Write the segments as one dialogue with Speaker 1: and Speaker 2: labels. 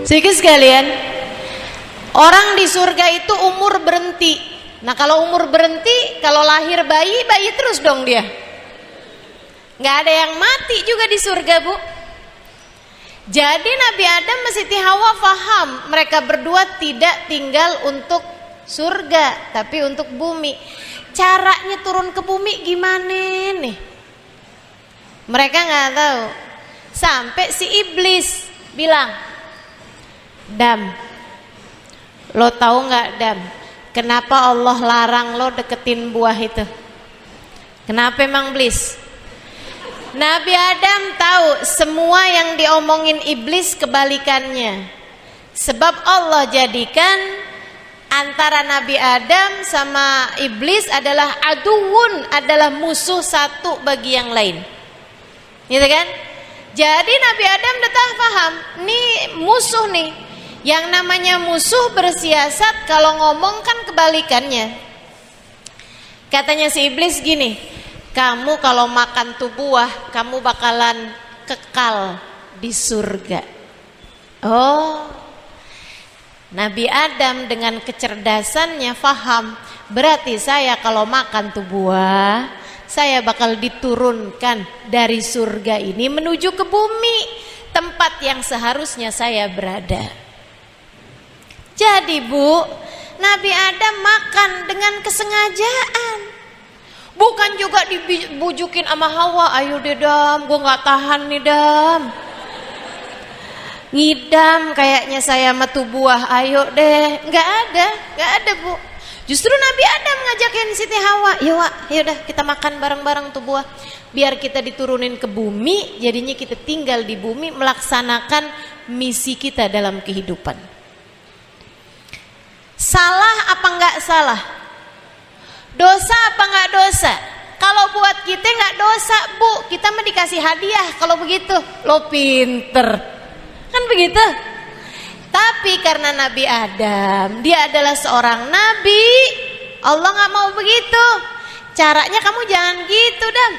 Speaker 1: Sedikit sekalian, orang di surga itu umur berhenti. Nah kalau umur berhenti, kalau lahir bayi, bayi terus dong dia. Nggak ada yang mati juga di surga, Bu. Jadi Nabi Adam dan Siti Hawa faham mereka berdua tidak tinggal untuk surga, tapi untuk bumi. Caranya turun ke bumi gimana nih? Mereka nggak tahu. Sampai si iblis bilang, Dam, lo tahu nggak Dam, kenapa Allah larang lo deketin buah itu? Kenapa emang iblis? Nabi Adam tahu semua yang diomongin iblis kebalikannya. Sebab Allah jadikan antara Nabi Adam sama iblis adalah aduun, adalah musuh satu bagi yang lain. Gitu kan? Jadi Nabi Adam udah paham, nih musuh nih. Yang namanya musuh bersiasat kalau ngomong kan kebalikannya. Katanya si iblis gini, kamu kalau makan tuh buah, kamu bakalan kekal di surga. Oh, Nabi Adam dengan kecerdasannya faham, berarti saya kalau makan tuh buah, saya bakal diturunkan dari surga ini menuju ke bumi, tempat yang seharusnya saya berada. Jadi Bu, Nabi Adam makan dengan kesengajaan. Bukan juga dibujukin sama Hawa, ayo deh Dam, gue gak tahan nih Dam, ngidam kayaknya saya sama tuh buah, ayo deh. Gak ada Bu. Justru Nabi Adam ngajakin Siti Hawa, yaudah kita makan bareng-bareng tuh buah, biar kita diturunin ke bumi, jadinya kita tinggal di bumi melaksanakan misi kita dalam kehidupan. Salah apa enggak salah? Dosa apa enggak dosa? Kalau buat kita enggak dosa Bu, kita mah dikasih hadiah kalau begitu. Lo pinter, kan begitu? Tapi karena Nabi Adam, dia adalah seorang nabi, Allah enggak mau begitu. Caranya kamu jangan gitu Dam,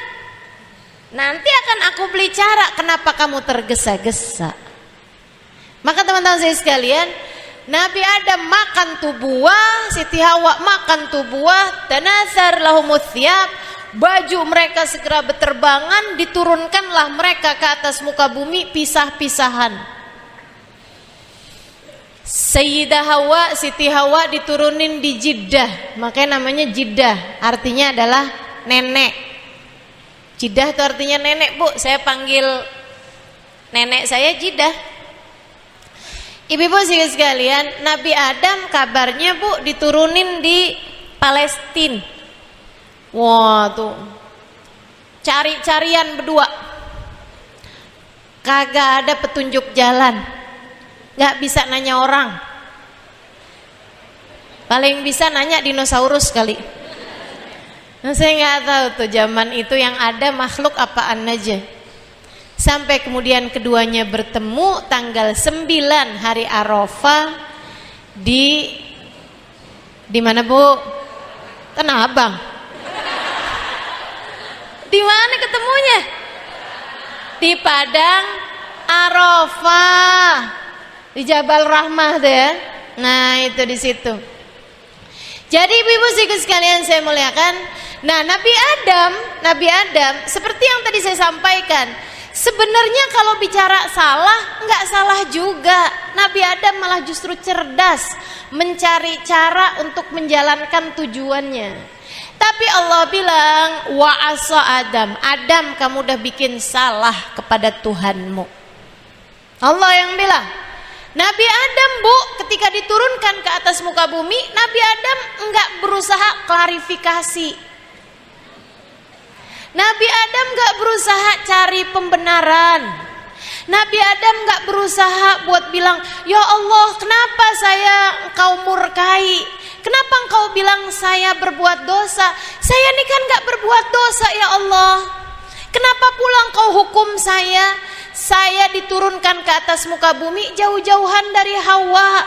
Speaker 1: nanti akan aku beli cara kenapa kamu tergesa-gesa. Maka teman-teman saya sekalian, Nabi Adam makan tuh buah, Siti Hawa makan tuh buah, tanasar lahumut thiyab, baju mereka segera berterbangan, diturunkanlah mereka ke atas muka bumi pisah-pisahan. Sayyidah Hawa, Siti Hawa diturunin di Jiddah, makanya namanya Jiddah, artinya adalah nenek. Jiddah itu artinya nenek Bu, saya panggil nenek saya Jiddah. Ibu-ibu sekalian, Nabi Adam kabarnya Bu diturunin di Palestina. Wah tuh, cari-carian berdua, kagak ada petunjuk jalan, nggak bisa nanya orang, paling bisa nanya dinosaurus kali. Nah, saya nggak tahu tuh zaman itu yang ada makhluk apaan aja. Sampai kemudian keduanya bertemu tanggal 9 hari Arafah di mana Bu? Tanah Abang. Di mana ketemunya? Di Padang Arafah, di Jabal Rahmah tuh ya. Nah itu di situ. Jadi ibu-ibu sekalian saya muliakan. Nah Nabi Adam seperti yang tadi saya sampaikan, sebenarnya kalau bicara salah, nggak salah juga. Nabi Adam malah justru cerdas mencari cara untuk menjalankan tujuannya. Tapi Allah bilang, wa asa Adam, Adam kamu udah bikin salah kepada Tuhanmu. Allah yang bilang. Nabi Adam Bu, ketika diturunkan ke atas muka bumi, Nabi Adam enggak berusaha klarifikasi. Nabi Adam enggak berusaha cari pembenaran. Nabi Adam enggak berusaha buat bilang, ya Allah kenapa engkau murkai? Kenapa engkau bilang saya berbuat dosa? Saya ini kan enggak berbuat dosa ya Allah. Kenapa pula engkau hukum saya? Saya diturunkan ke atas muka bumi jauh-jauhan dari Hawa.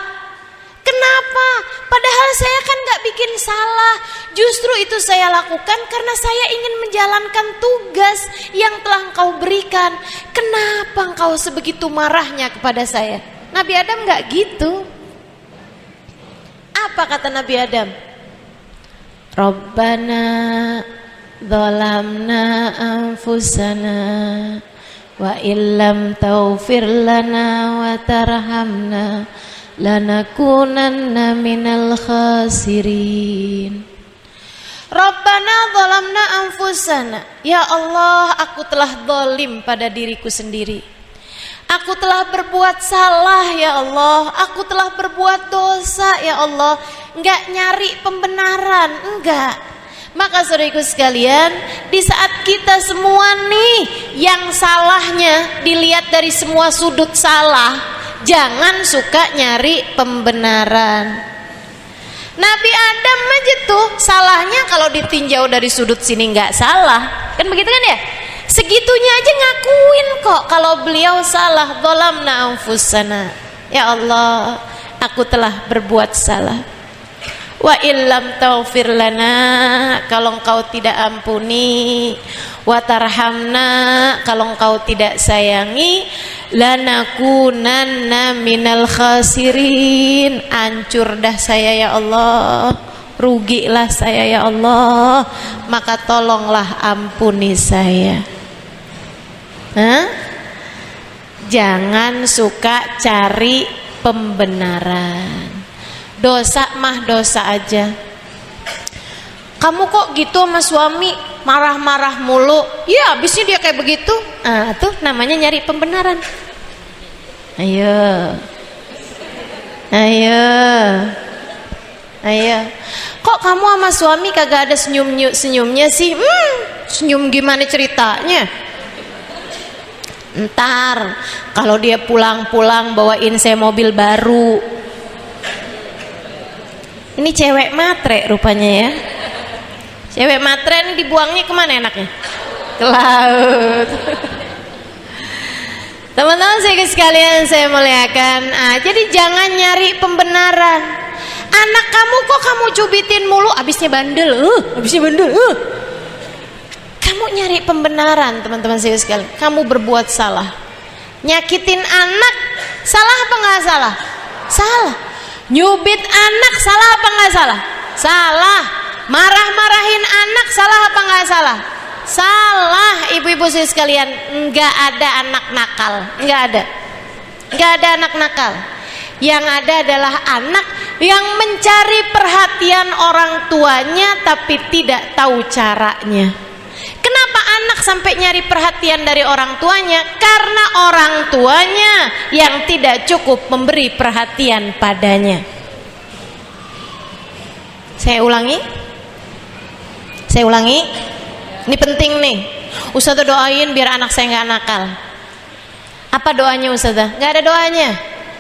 Speaker 1: Kenapa? Padahal saya kan gak bikin salah. Justru itu saya lakukan karena saya ingin menjalankan tugas yang telah engkau berikan. Kenapa engkau sebegitu marahnya kepada saya? Nabi Adam nggak gitu. Apa kata Nabi Adam? Rabbana dzalamna anfusana wa illam taghfir lana wa tarhamna lanakunanna minal khasirin. Rabbana dzalamna anfusana. Ya Allah, aku telah zalim pada diriku sendiri. Aku telah berbuat salah ya Allah. Aku telah berbuat dosa ya Allah. Enggak nyari pembenaran, enggak. Maka saudaraku sekalian, di saat kita semua nih yang salahnya dilihat dari semua sudut salah, jangan suka nyari pembenaran. Nabi Adam aja tuh salahnya kalau ditinjau dari sudut sini nggak salah, kan begitu kan ya? Segitunya aja ngakuin kok kalau beliau salah. Dzalamna anfusana. Ya Allah, aku telah berbuat salah. Wa illam taghfir lana, kalau engkau tidak ampuni, wa tarhamna, kalau engkau tidak sayangi, lanakunanna minal khasirin. Hancur dah saya ya Allah, rugilah saya ya Allah, maka tolonglah ampuni saya. Jangan suka cari pembenaran. Dosa mah dosa aja. Kamu kok gitu sama suami, marah-marah mulu? Ya habisnya dia kayak begitu. Tuh namanya nyari pembenaran. Ayo, kok kamu sama suami kagak ada senyumnya sih? Senyum gimana ceritanya? Ntar kalau dia pulang-pulang bawain saya mobil baru. Ini cewek matre rupanya ya. Cewek matre ini dibuangnya kemana enaknya? Ke laut. Teman-teman sekalian saya muliakan. Jadi jangan nyari pembenaran. Anak kamu kok kamu cubitin mulu, abisnya bandel. Kamu nyari pembenaran, teman-teman saya sekalian. Kamu berbuat salah. Nyakitin anak, salah apa nggak salah? Salah. Nyubit anak, salah apa nggak salah? Salah. Marah-marahin anak, salah apa nggak salah? Salah. Ibu-ibu saya sekalian, nggak ada anak nakal, nggak ada anak nakal. Yang ada adalah anak yang mencari perhatian orang tuanya tapi tidak tahu caranya. Kenapa anak sampai nyari perhatian dari orang tuanya? Karena orang tuanya yang tidak cukup memberi perhatian padanya. Saya ulangi. Ini penting nih. Ustazah doain biar anak saya nggak nakal. Apa doanya Ustazah? Nggak ada doanya.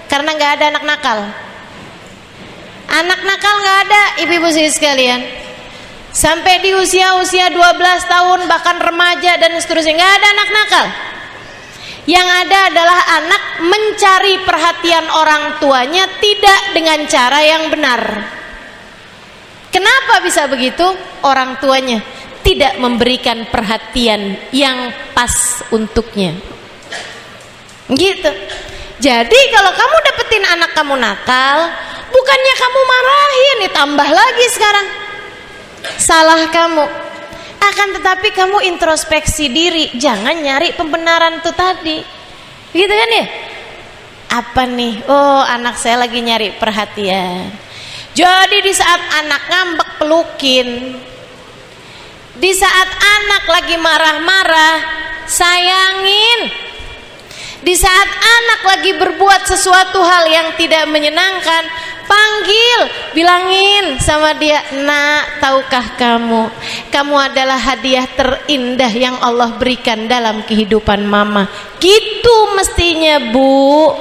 Speaker 1: Karena nggak ada anak nakal. Anak nakal nggak ada, ibu-ibu sekalian. Sampai di usia 12 tahun bahkan remaja dan seterusnya nggak ada anak nakal. Yang ada adalah anak mencari perhatian orang tuanya tidak dengan cara yang benar. Kenapa bisa begitu? Orang tuanya tidak memberikan perhatian yang pas untuknya. Gitu. Jadi kalau kamu dapetin anak kamu nakal, bukannya kamu marahin, ditambah lagi sekarang. Salah kamu. Akan tetapi kamu introspeksi diri, jangan nyari pembenaran tuh tadi. Gitu kan ya? Apa nih? Oh, anak saya lagi nyari perhatian. Jadi di saat anak ngambek pelukin. Di saat anak lagi marah-marah, sayangin. Di saat anak lagi berbuat sesuatu hal yang tidak menyenangkan, panggil, bilangin sama dia, "Nak, tahukah kamu adalah hadiah terindah yang Allah berikan dalam kehidupan mama." Gitu mestinya, Bu.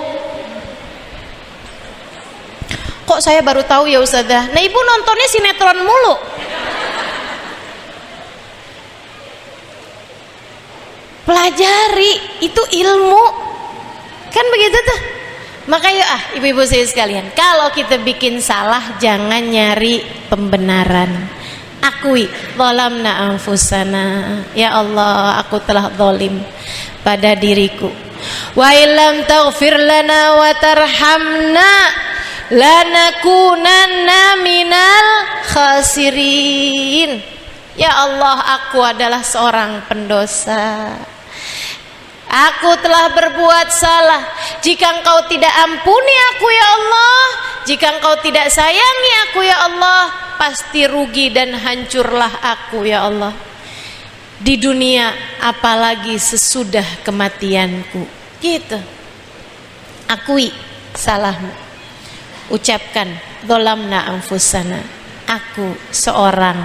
Speaker 1: Kok saya baru tahu ya Ustazah? Nah, Ibu nontonnya sinetron mulu. Pelajari, itu ilmu. Kan begitu tuh. Maka yuk ibu-ibu saya sekalian, kalau kita bikin salah jangan nyari pembenaran. Akui, zalamna anfusana. Ya Allah, aku telah zalim pada diriku. wa illam taghfir lana wa tarhamna lanakunanna minal khasirin. Ya Allah, aku adalah seorang pendosa. Aku telah berbuat salah. Jika Engkau tidak ampuni aku ya Allah, jika Engkau tidak sayangi aku ya Allah, pasti rugi dan hancurlah aku ya Allah, di dunia apalagi sesudah kematianku. Gitu. Akui salahmu. Ucapkan dzalamna anfusana, aku seorang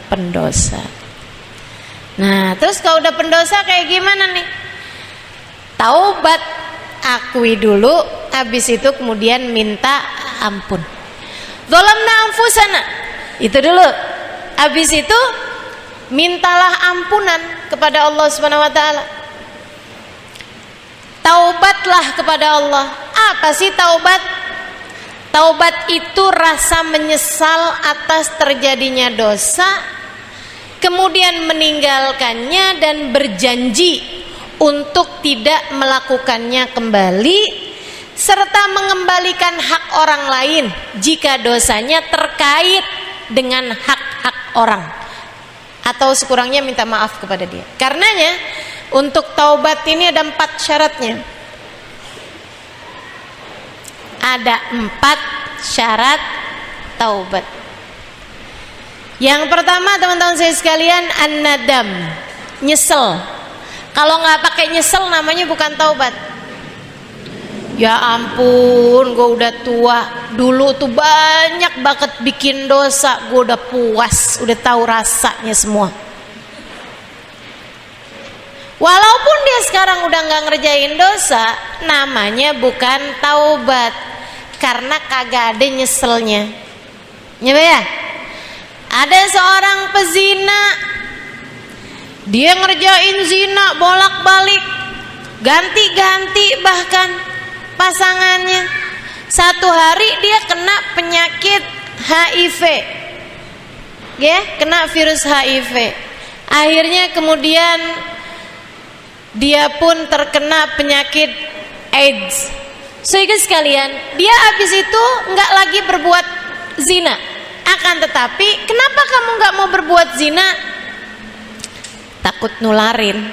Speaker 1: pendosa. Nah, terus kalau udah pendosa kayak gimana nih? Taubat, akui dulu, habis itu kemudian minta ampun. Dzalamna anfusana, itu dulu. Habis itu mintalah ampunan kepada Allah Subhanahu wa taala. Taubatlah kepada Allah. Apa sih taubat? Taubat itu rasa menyesal atas terjadinya dosa, kemudian meninggalkannya dan berjanji untuk tidak melakukannya kembali, serta mengembalikan hak orang lain jika dosanya terkait dengan hak-hak orang, atau sekurangnya minta maaf kepada dia. Karenanya untuk taubat ini ada 4 syaratnya. Ada 4 syarat taubat. Yang pertama, teman-teman saya sekalian, an-nadam, nyesel. Kalau nggak pakai nyesel namanya bukan taubat. Ya ampun, gue udah tua, dulu tuh banyak banget bikin dosa, gue udah puas, udah tahu rasanya semua. Walaupun dia sekarang udah nggak ngerjain dosa, namanya bukan taubat, karena kagak ada nyeselnya. Ya, ada seorang pezina, dia ngerjain zina bolak-balik, ganti-ganti bahkan pasangannya. Satu hari dia kena penyakit HIV, ya, kena virus HIV. Akhirnya kemudian dia pun terkena penyakit AIDS. Sehingga sekalian, dia habis itu nggak lagi berbuat zina. Akan tetapi, kenapa kamu nggak mau berbuat zina? Takut nularin.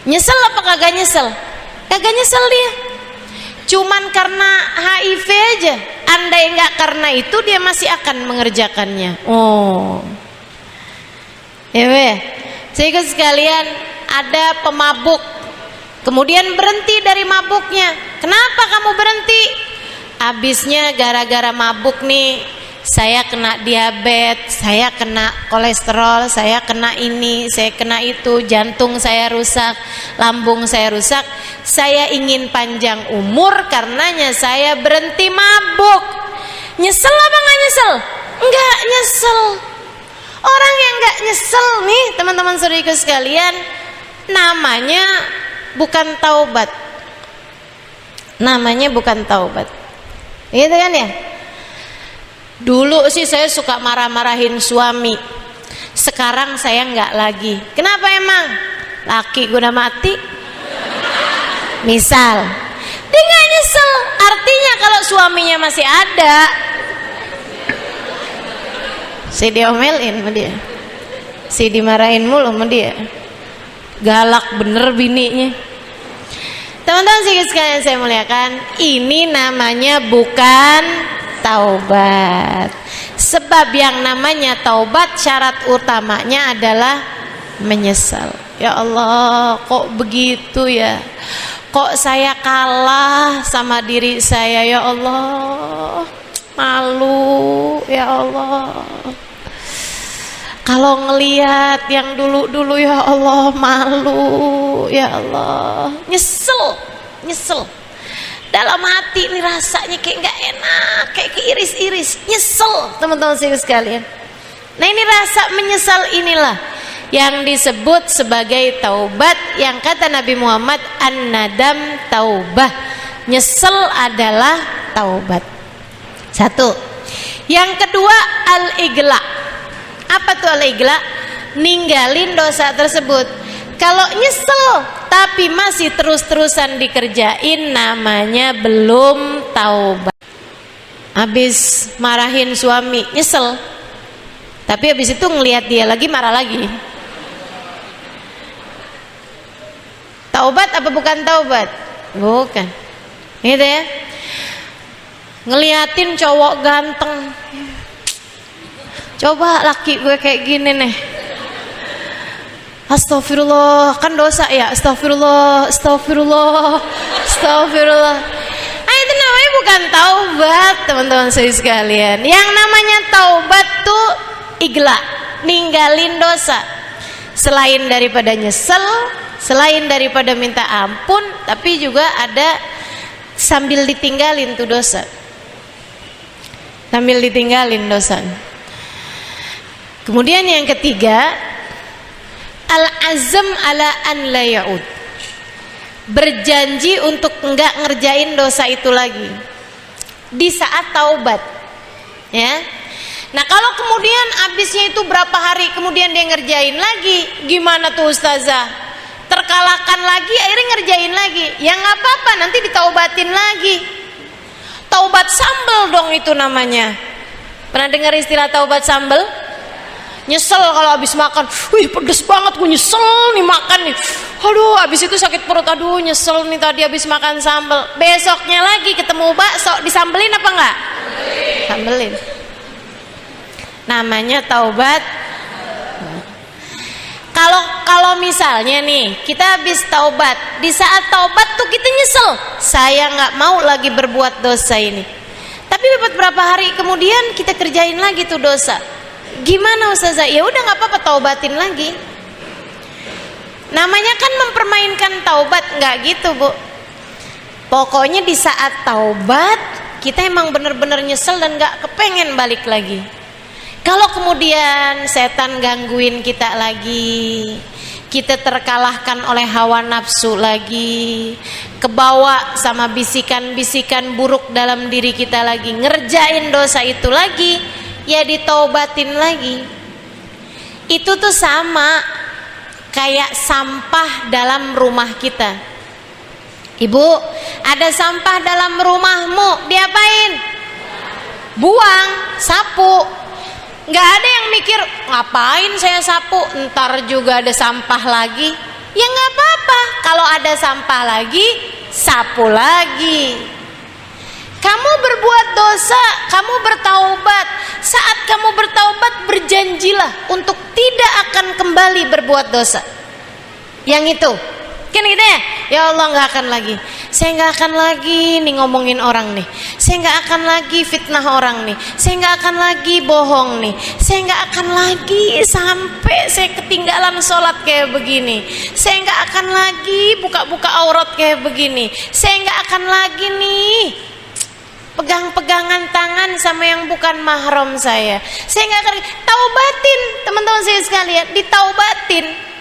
Speaker 1: Nyesel apa kagak nyesel? Kagak nyesel dia. Cuman karena HIV aja. Andai nggak karena itu, dia masih akan mengerjakannya. Oh, ya, sehingga sekalian, ada pemabuk, kemudian berhenti dari mabuknya. Kenapa kamu berhenti? Habisnya gara-gara mabuk nih, saya kena diabetes, saya kena kolesterol, saya kena ini, saya kena itu, jantung saya rusak, lambung saya rusak. Saya ingin panjang umur, karenanya saya berhenti mabuk. Nyesel apa nggak nyesel? Nggak nyesel. Orang yang nggak nyesel nih, teman-teman saudariku sekalian, namanya bukan taubat. Namanya bukan taubat. Gitu kan ya? Dulu sih saya suka marah-marahin suami. Sekarang saya nggak lagi. Kenapa emang? Laki gue udah mati. Misal, dia nggak nyesel. Artinya kalau suaminya masih ada, si diomelin sama dia, si dimarahin mulu sama dia. Galak bener bininya. Teman-teman sekalian saya muliakan, ini namanya bukan taubat. Sebab yang namanya taubat, syarat utamanya adalah menyesal. Ya Allah, kok begitu ya? Kok saya kalah sama diri saya, ya Allah? Malu, ya Allah. Kalau ngelihat yang dulu-dulu, ya Allah, malu, ya Allah. Nyesel. Dalam hati ini rasanya kayak nggak enak, kayak keiris-iris, nyesel, teman-teman sekalian. Nah, ini rasa menyesal inilah yang disebut sebagai taubat, yang kata Nabi Muhammad, an-nadam taubah. Nyesel adalah taubat. Satu. Yang kedua, al-igla. Apa tuh al-igla? Ninggalin dosa tersebut. Kalau nyesel tapi masih terus-terusan dikerjain, namanya belum taubat. Habis marahin suami, nyesel, tapi habis itu ngelihat dia lagi, marah lagi. Taubat apa bukan taubat? Bukan. Gitu ya. Ngeliatin cowok ganteng, coba laki gue kayak gini nih, astagfirullah, kan dosa ya, astagfirullah, astagfirullah, astagfirullah. Itu namanya bukan taubat, teman-teman sekalian. Yang namanya taubat tuh igla, ninggalin dosa. Selain daripada nyesel, selain daripada minta ampun, tapi juga ada sambil ditinggalin tuh dosa, sambil ditinggalin dosa. Kemudian yang ketiga, al-azam ala an la ya'ud, berjanji untuk enggak ngerjain dosa itu lagi di saat taubat, ya. Nah, kalau kemudian abisnya itu berapa hari kemudian dia ngerjain lagi, gimana tuh ustazah? Terkalahkan lagi, akhirnya ngerjain lagi. Ya nggak apa-apa, nanti ditaubatin lagi. Taubat sambel dong itu namanya. Pernah dengar istilah taubat sambel? Nyesel kalau habis makan, wih pedes banget, gue nyesel nih makan nih. Aduh, habis itu sakit perut, aduh nyesel nih tadi habis makan sambel. Besoknya lagi ketemu bakso, disambelin apa enggak? Sambelin. Namanya taubat. Kalau misalnya nih kita habis taubat, di saat taubat tuh kita nyesel, saya nggak mau lagi berbuat dosa ini. Tapi beberapa hari kemudian kita kerjain lagi tuh dosa. Gimana ustazah? Ya udah nggak apa-apa, taubatin lagi. Namanya kan mempermainkan taubat, nggak gitu bu. Pokoknya di saat taubat kita emang bener-bener nyesel dan nggak kepengen balik lagi. Kalau kemudian setan gangguin kita lagi, kita terkalahkan oleh hawa nafsu lagi, kebawa sama bisikan-bisikan buruk dalam diri kita lagi, ngerjain dosa itu lagi, ya ditaubatin lagi. Itu tuh sama kayak sampah dalam rumah kita. Ibu, ada sampah dalam rumahmu, diapain? Buang, sapu. Nggak ada yang mikir, ngapain saya sapu, ntar juga ada sampah lagi. Ya nggak apa-apa, kalau ada sampah lagi, sapu lagi. Kamu berbuat dosa, kamu bertaubat. Saat kamu bertaubat, berjanjilah untuk tidak akan kembali berbuat dosa. Yang itu kan gitu ya, ya Allah nggak akan lagi, saya nggak akan lagi nih ngomongin orang nih, saya nggak akan lagi fitnah orang nih, saya nggak akan lagi bohong nih, saya nggak akan lagi sampai saya ketinggalan sholat kayak begini, saya nggak akan lagi buka-buka aurat kayak begini, saya nggak akan lagi nih pegang-pegangan tangan sama yang bukan mahram saya nggak akan. Taubatin teman-teman saya sekalian, ditaubatin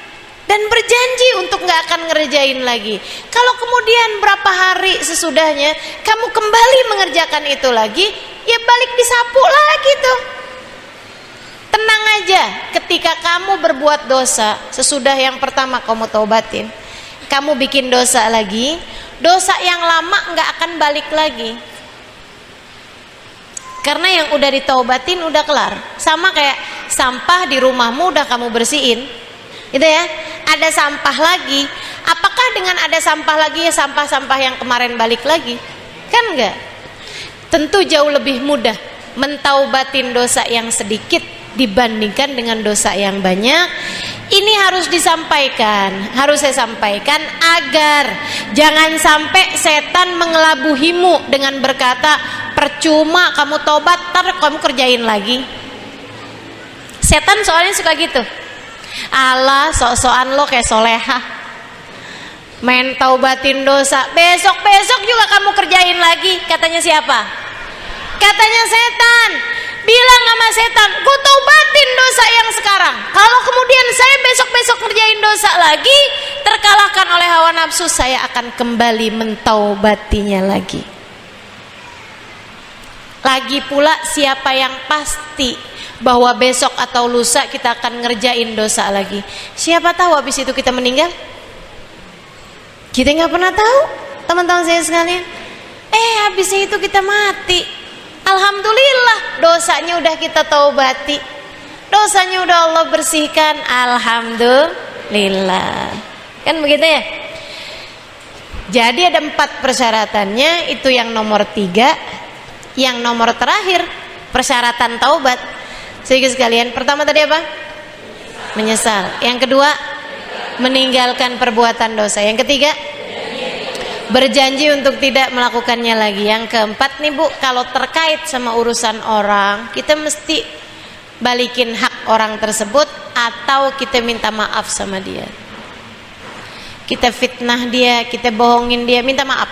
Speaker 1: dan berjanji untuk nggak akan ngerjain lagi. Kalau kemudian berapa hari sesudahnya kamu kembali mengerjakan itu lagi, ya balik disapu lagi tuh. Tenang aja, ketika kamu berbuat dosa sesudah yang pertama kamu taubatin, kamu bikin dosa lagi, dosa yang lama nggak akan balik lagi. Karena yang udah ditaubatin udah kelar. Sama kayak sampah di rumahmu udah kamu bersihin, gitu ya. Ada sampah lagi, apakah dengan ada sampah lagi ya sampah-sampah yang kemarin balik lagi? Kan enggak. Tentu jauh lebih mudah mentaubatin dosa yang sedikit dibandingkan dengan dosa yang banyak. Ini harus disampaikan, harus saya sampaikan agar jangan sampai setan mengelabuhimu dengan berkata, percuma kamu tobat, ntar kamu kerjain lagi. Setan soalnya suka gitu. Allah, sok-sokan lo kayak soleha, main taubatin dosa, besok-besok juga kamu kerjain lagi. Katanya siapa? Katanya setan. Bilang sama setan, gue taubatin dosa yang sekarang, kalau kemudian saya besok-besok kerjain dosa lagi, terkalahkan oleh hawa nafsu, saya akan kembali mentaubatinya lagi. Lagi pula siapa yang pasti bahwa besok atau lusa kita akan ngerjain dosa lagi? Siapa tahu habis itu kita meninggal? Kita nggak pernah tahu, teman-teman saya sekalian. Habisnya itu kita mati. Alhamdulillah, dosanya udah kita taubati, dosanya udah Allah bersihkan. Alhamdulillah. Kan begitu ya. Jadi ada 4 persyaratannya. Itu yang nomor 3. Yang nomor terakhir persyaratan taubat. Sedikit sekalian, pertama tadi apa? Menyesal. Yang kedua, meninggalkan perbuatan dosa. Yang ketiga, berjanji untuk tidak melakukannya lagi. Yang keempat nih Bu, kalau terkait sama urusan orang, kita mesti balikin hak orang tersebut atau kita minta maaf sama dia. Kita fitnah dia, kita bohongin dia, minta maaf.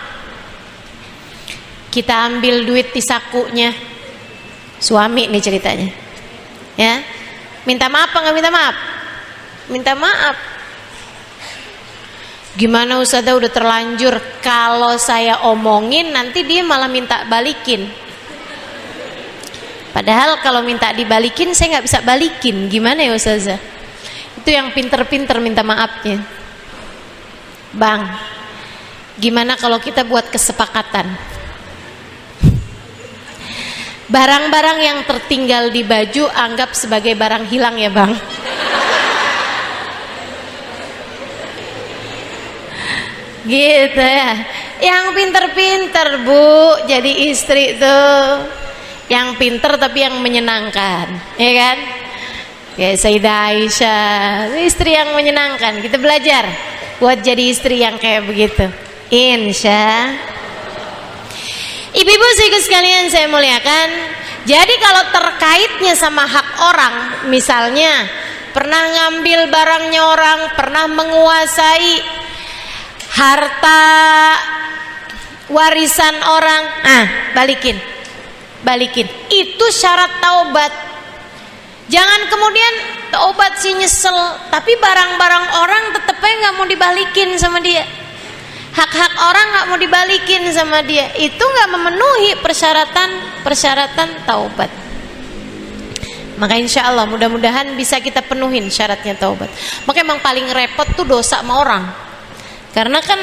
Speaker 1: Kita ambil duit di sakunya, suami nih ceritanya, ya, minta maaf apa nggak minta maaf? Minta maaf. Gimana Ustazah, udah terlanjur, kalau saya omongin nanti dia malah minta balikin. Padahal kalau minta dibalikin saya nggak bisa balikin. Gimana ya Ustazah? Itu yang pinter-pinter minta maafnya. Bang, gimana kalau kita buat kesepakatan? Barang-barang yang tertinggal di baju anggap sebagai barang hilang ya Bang. Gitu ya. Yang pinter-pinter Bu jadi istri tuh, yang pinter tapi yang menyenangkan, ya kan? Ya Sayyidah Aisyah, istri yang menyenangkan. Kita belajar buat jadi istri yang kayak begitu, insya. Ibu-ibu sekalian saya muliakan. Jadi kalau terkaitnya sama hak orang, misalnya pernah ngambil barangnya orang, pernah menguasai harta warisan orang, balikin. Itu syarat taubat. Jangan kemudian taubat sih nyesel, tapi barang-barang orang tetepnya nggak mau dibalikin sama dia. Hak-hak orang nggak mau dibalikin sama dia. Itu nggak memenuhi persyaratan taubat. Maka insya Allah mudah-mudahan bisa kita penuhin syaratnya taubat. Maka emang paling repot tuh dosa sama orang. Karena kan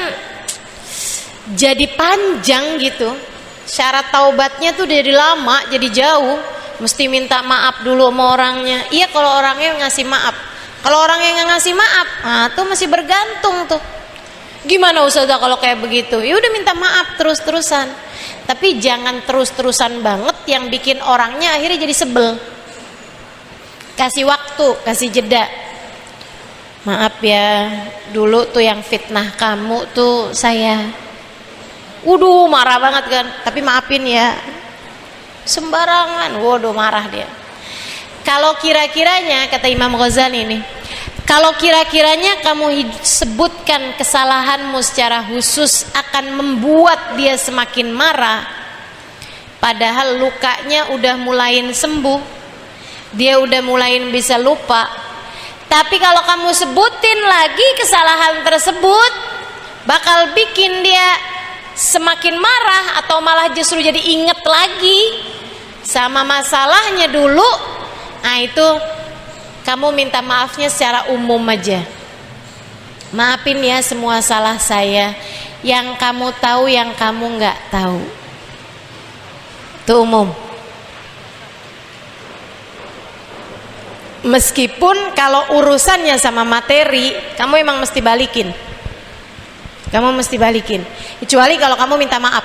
Speaker 1: jadi panjang gitu. Syarat taubatnya tuh jadi lama, jadi jauh. Mesti minta maaf dulu sama orangnya. Iya kalau orangnya ngasih maaf. Kalau orangnya nggak ngasih maaf, tuh masih bergantung tuh. Gimana Ustazah kalau kayak begitu? Ya udah minta maaf terus-terusan. Tapi jangan terus-terusan banget yang bikin orangnya akhirnya jadi sebel. Kasih waktu, kasih jeda. Maaf ya, dulu tuh yang fitnah kamu tuh saya. Waduh marah banget kan. Tapi maafin ya. Sembarangan, waduh marah dia. Kalau kira-kiranya, kata Imam Ghazali nih, kalau kira-kiranya kamu sebutkan kesalahanmu secara khusus akan membuat dia semakin marah, padahal lukanya udah mulai sembuh, dia udah mulai bisa lupa. Tapi kalau kamu sebutin lagi kesalahan tersebut, bakal bikin dia semakin marah atau malah justru jadi inget lagi sama masalahnya dulu. Nah itu kamu minta maafnya secara umum aja. Maafin ya semua salah saya, yang kamu tahu, yang kamu nggak tahu. Itu umum. Meskipun kalau urusannya sama materi, kamu emang mesti balikin. Kamu mesti balikin. Kecuali kalau kamu minta maaf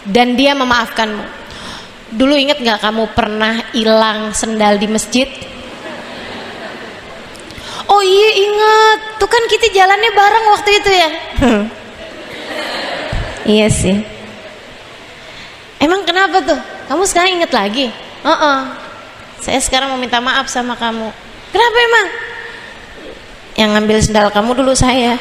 Speaker 1: dan dia memaafkanmu. Dulu inget nggak kamu pernah hilang sendal di masjid? Oh iya inget, tuh kan kita jalannya bareng waktu itu ya. Iya sih. Emang kenapa tuh? Kamu sekarang inget lagi? Saya sekarang mau minta maaf sama kamu. Kenapa emang? Yang ngambil sendal kamu dulu saya.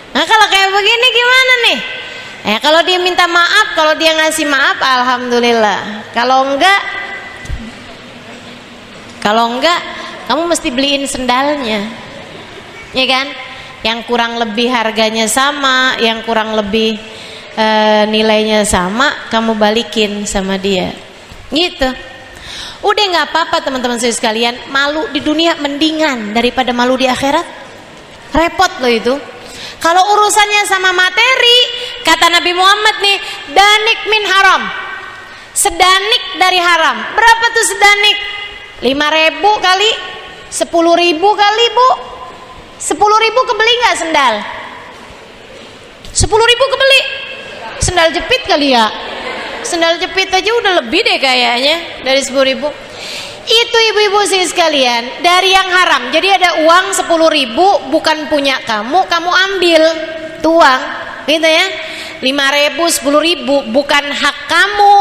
Speaker 1: Nah kalau kayak begini gimana nih? Kalau dia minta maaf, kalau dia ngasih maaf, alhamdulillah. Kalau enggak, kamu mesti beliin sendalnya, ya kan? Yang kurang lebih harganya sama, yang kurang lebih nilainya sama, kamu balikin sama dia, gitu. Udah nggak apa-apa teman-teman saya sekalian, malu di dunia mendingan daripada malu di akhirat. Repot loh itu. Kalau urusannya sama materi, kata Nabi Muhammad nih, danik min haram, sedanik dari haram. Berapa tuh sedanik? 5.000 kali, 10.000 kali bu, 10.000 kebeli nggak sendal? 10.000 kebeli sendal jepit kali ya. Sendal jepit aja udah lebih deh kayaknya dari 10.000. Itu ibu-ibu sih sekalian, dari yang haram. Jadi ada uang 10.000 bukan punya kamu, kamu ambil tuang, gitu ya. 5.000, 10.000 bukan hak kamu,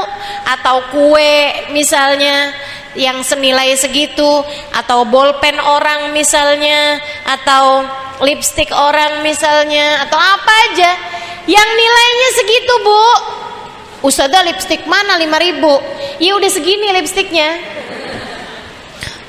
Speaker 1: atau kue misalnya yang senilai segitu, atau bolpen orang misalnya, atau lipstik orang misalnya, atau apa aja yang nilainya segitu bu. Ustazah lipstik mana 5.000? Ya udah segini lipstiknya,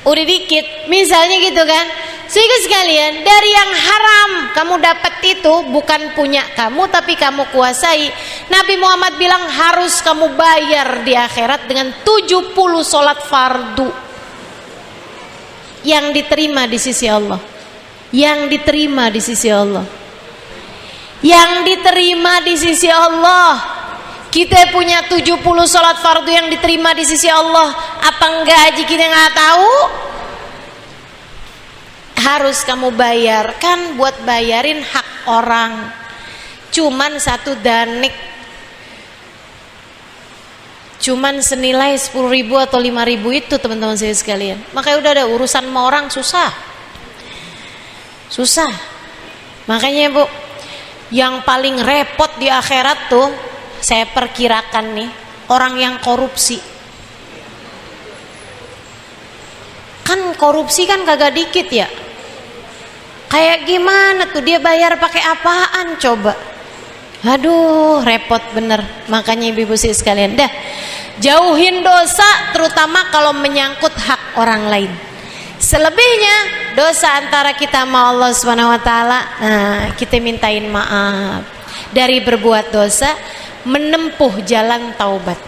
Speaker 1: udah dikit misalnya gitu kan. Sehingga sekalian, dari yang haram kamu dapat itu bukan punya kamu tapi kamu kuasai. Nabi Muhammad bilang harus kamu bayar di akhirat dengan 70 sholat fardu yang diterima di sisi Allah. Yang diterima di sisi Allah. Yang diterima di sisi Allah. Kita punya 70 sholat fardu yang diterima di sisi Allah. Apa enggak haji kita nggak tahu? Harus kamu bayarkan buat bayarin hak orang. Cuman satu danik, cuman senilai 10.000 atau 5.000 itu teman-teman saya sekalian. Makanya udah ada urusan sama orang susah. Susah. Makanya bu, yang paling repot di akhirat tuh, saya perkirakan nih, orang yang korupsi. Kan korupsi kan kagak dikit ya. Kayak gimana tuh dia bayar pakai apaan coba? Aduh, repot bener. Makanya ibu-ibu sekalian, dah jauhin dosa, terutama kalau menyangkut hak orang lain. Selebihnya dosa antara kita sama Allah Subhanahu wa taala, nah kita mintain maaf. Dari berbuat dosa menempuh jalan taubat.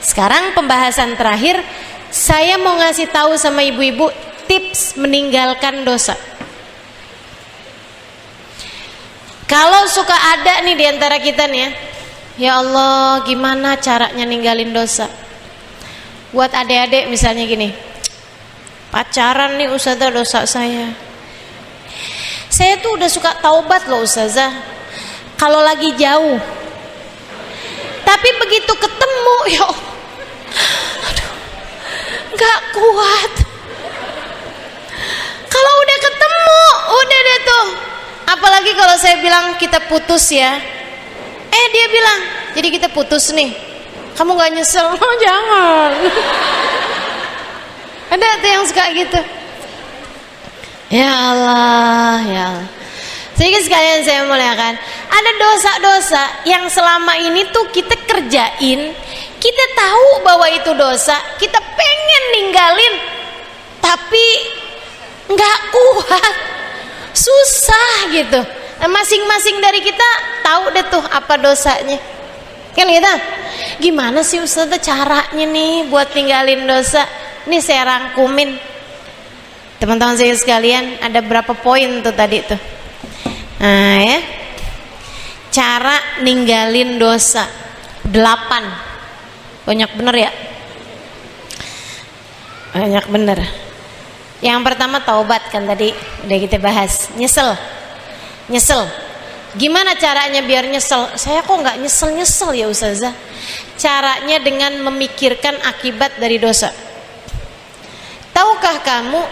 Speaker 1: Sekarang pembahasan terakhir, saya mau ngasih tahu sama ibu-ibu tips meninggalkan dosa. Kalau suka ada nih di antara kita nih ya Allah gimana caranya ninggalin dosa. Buat adik-adik misalnya gini, pacaran nih ustazah dosa saya. Saya tuh udah suka taubat loh ustazah, kalau lagi jauh. Tapi begitu ketemu, ya aduh, gak kuat. Kalau udah ketemu, udah deh tuh. Apalagi kalau saya bilang kita putus ya, dia bilang jadi kita putus nih, kamu gak nyesel? Oh jangan. Ada tuh yang suka gitu. Ya Allah, ya Allah. Sehingga sekalian saya muliakan, ada dosa-dosa yang selama ini tuh kita kerjain, kita tahu bahwa itu dosa, kita pengen ninggalin, tapi nggak kuat, susah gitu. Nah, masing-masing dari kita tahu deh tuh apa dosanya, kan gitu. Gimana sih Ustazah caranya nih buat ninggalin dosa? Nih saya rangkumin, teman-teman saya sekalian, ada berapa poin tuh tadi tuh. Nah ya, cara ninggalin dosa 8. Banyak bener ya, banyak bener. Yang pertama taubat, kan tadi udah kita bahas. Nyesel. Gimana caranya biar nyesel? Saya kok nggak nyesel ya Ustazah? Caranya dengan memikirkan akibat dari dosa. Tahukah kamu,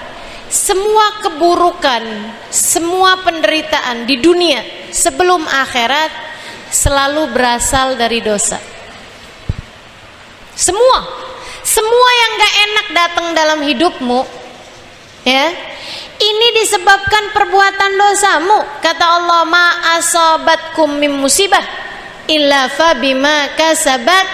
Speaker 1: semua keburukan, semua penderitaan di dunia sebelum akhirat selalu berasal dari dosa. Semua yang gak enak datang dalam hidupmu, ya, ini disebabkan perbuatan dosamu. Kata Allah, ma asabatkum min musibah illa fa bima kasabat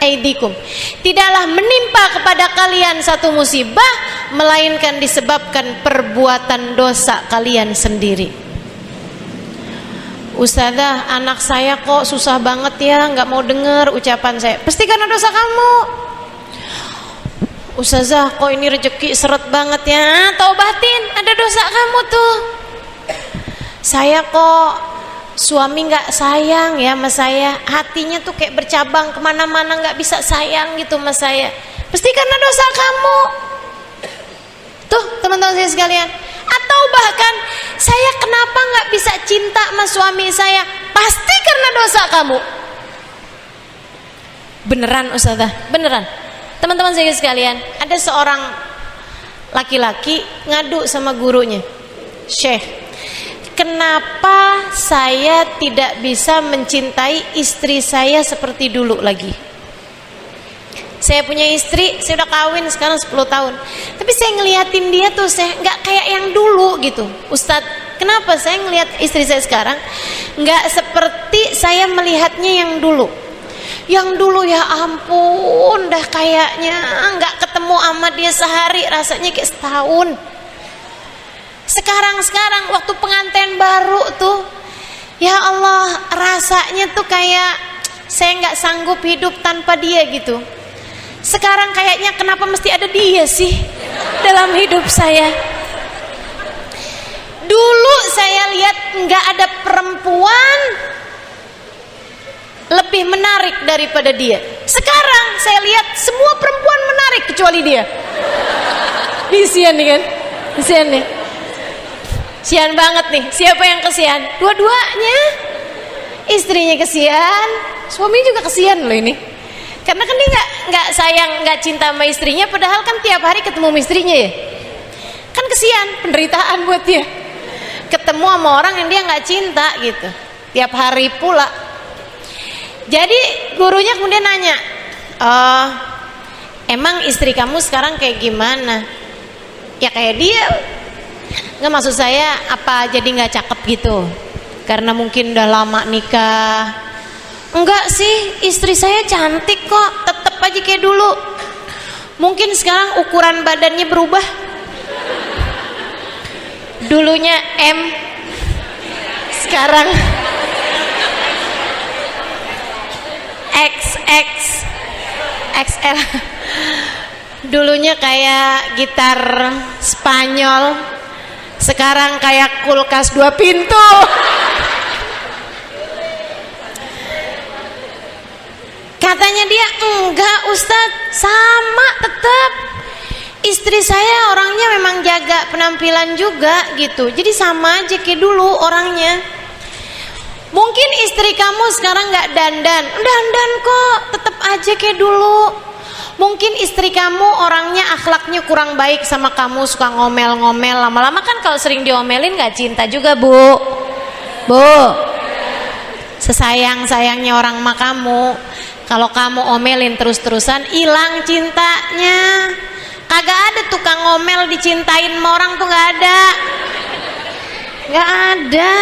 Speaker 1: aidikum. Tidaklah menimpa kepada kalian satu musibah melainkan disebabkan perbuatan dosa kalian sendiri. Ustazah, anak saya kok susah banget ya, nggak mau dengar ucapan saya. Pasti karena dosa kamu. Ustazah kok ini rezeki seret banget ya. Taubatin, ada dosa kamu tuh. Saya kok suami gak sayang ya sama saya, hatinya tuh kayak bercabang kemana-mana, gak bisa sayang gitu sama saya. Pasti karena dosa kamu. Tuh teman-teman saya sekalian. Atau bahkan saya kenapa gak bisa cinta sama suami saya, pasti karena dosa kamu. Beneran Ustazah, beneran. Teman-teman saya sekalian, ada seorang laki-laki ngadu sama gurunya, Syekh, kenapa saya tidak bisa mencintai istri saya seperti dulu lagi? Saya punya istri, saya udah kawin sekarang 10 tahun, tapi saya ngeliatin dia tuh, saya nggak kayak yang dulu gitu. Ustadz, kenapa saya ngelihat istri saya sekarang nggak seperti saya melihatnya yang dulu? Yang dulu ya ampun, dah kayaknya nggak ketemu sama dia sehari rasanya kayak setahun. Sekarang waktu pengantin baru tuh, ya Allah, rasanya tuh kayak saya nggak sanggup hidup tanpa dia gitu. Sekarang kayaknya kenapa mesti ada dia sih dalam hidup saya. Dulu saya lihat nggak ada perempuan lebih menarik daripada dia. Sekarang saya lihat semua perempuan menarik kecuali dia. Kesian nih kan? Kesian nih. Sian banget nih. Siapa yang kesian? Dua-duanya. Istrinya kesian, suami juga kesian loh ini. Karena kan dia nggak sayang, nggak cinta sama istrinya, padahal kan tiap hari ketemu sama istrinya ya. Kan kesian, penderitaan buat dia. Ketemu sama orang yang dia nggak cinta gitu. Tiap hari pula. Jadi gurunya kemudian nanya, oh, emang istri kamu sekarang kayak gimana? Ya kayak dia. Nggak, maksud saya apa jadi nggak cakep gitu? Karena mungkin udah lama nikah. Enggak sih, istri saya cantik kok, tetep aja kayak dulu. Mungkin sekarang ukuran badannya berubah. Dulunya M, sekarang XL. Dulunya kayak gitar Spanyol, sekarang kayak kulkas 2 pintu. Katanya dia, enggak Ustadz, sama tetap. Istri saya orangnya memang jaga penampilan juga gitu, jadi sama aja kayak dulu orangnya. Mungkin istri kamu sekarang nggak dandan kok, tetap aja kayak dulu. Mungkin istri kamu orangnya akhlaknya kurang baik sama kamu, suka ngomel-ngomel, lama-lama kan kalau sering diomelin nggak cinta juga bu. Sesayang-sayangnya orang sama kamu, kalau kamu omelin terus-terusan, hilang cintanya. Kagak ada tukang ngomel dicintain sama orang tuh, nggak ada.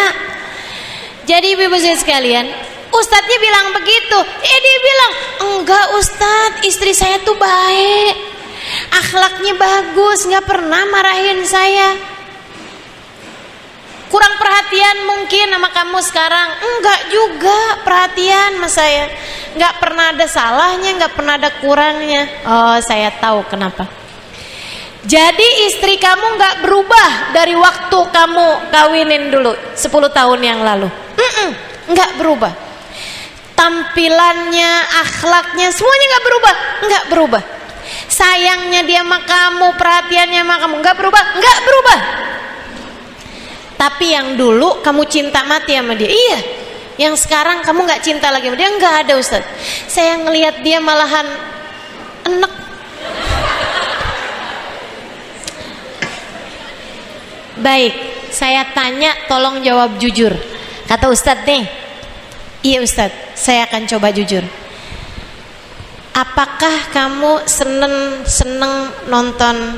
Speaker 1: Jadi ibu-ibu sekalian, ustadznya bilang begitu, dia bilang, enggak Ustadz, istri saya tuh baik, akhlaknya bagus, nggak pernah marahin saya. Kurang perhatian mungkin sama kamu sekarang? Enggak juga, perhatian sama saya, nggak pernah ada salahnya, nggak pernah ada kurangnya. Oh, saya tahu kenapa. Jadi istri kamu nggak berubah dari waktu kamu kawinin dulu 10 tahun yang lalu. Nggak berubah. Tampilannya, akhlaknya, semuanya nggak berubah. Sayangnya dia sama kamu, perhatiannya sama kamu nggak berubah. Tapi yang dulu kamu cinta mati sama dia, iya. Yang sekarang kamu nggak cinta lagi sama dia, nggak ada Ustaz. Saya ngelihat dia malahan enek. Baik, saya tanya, tolong jawab jujur. Kata Ustadz nih, iya Ustadz, saya akan coba jujur. Apakah kamu seneng nonton?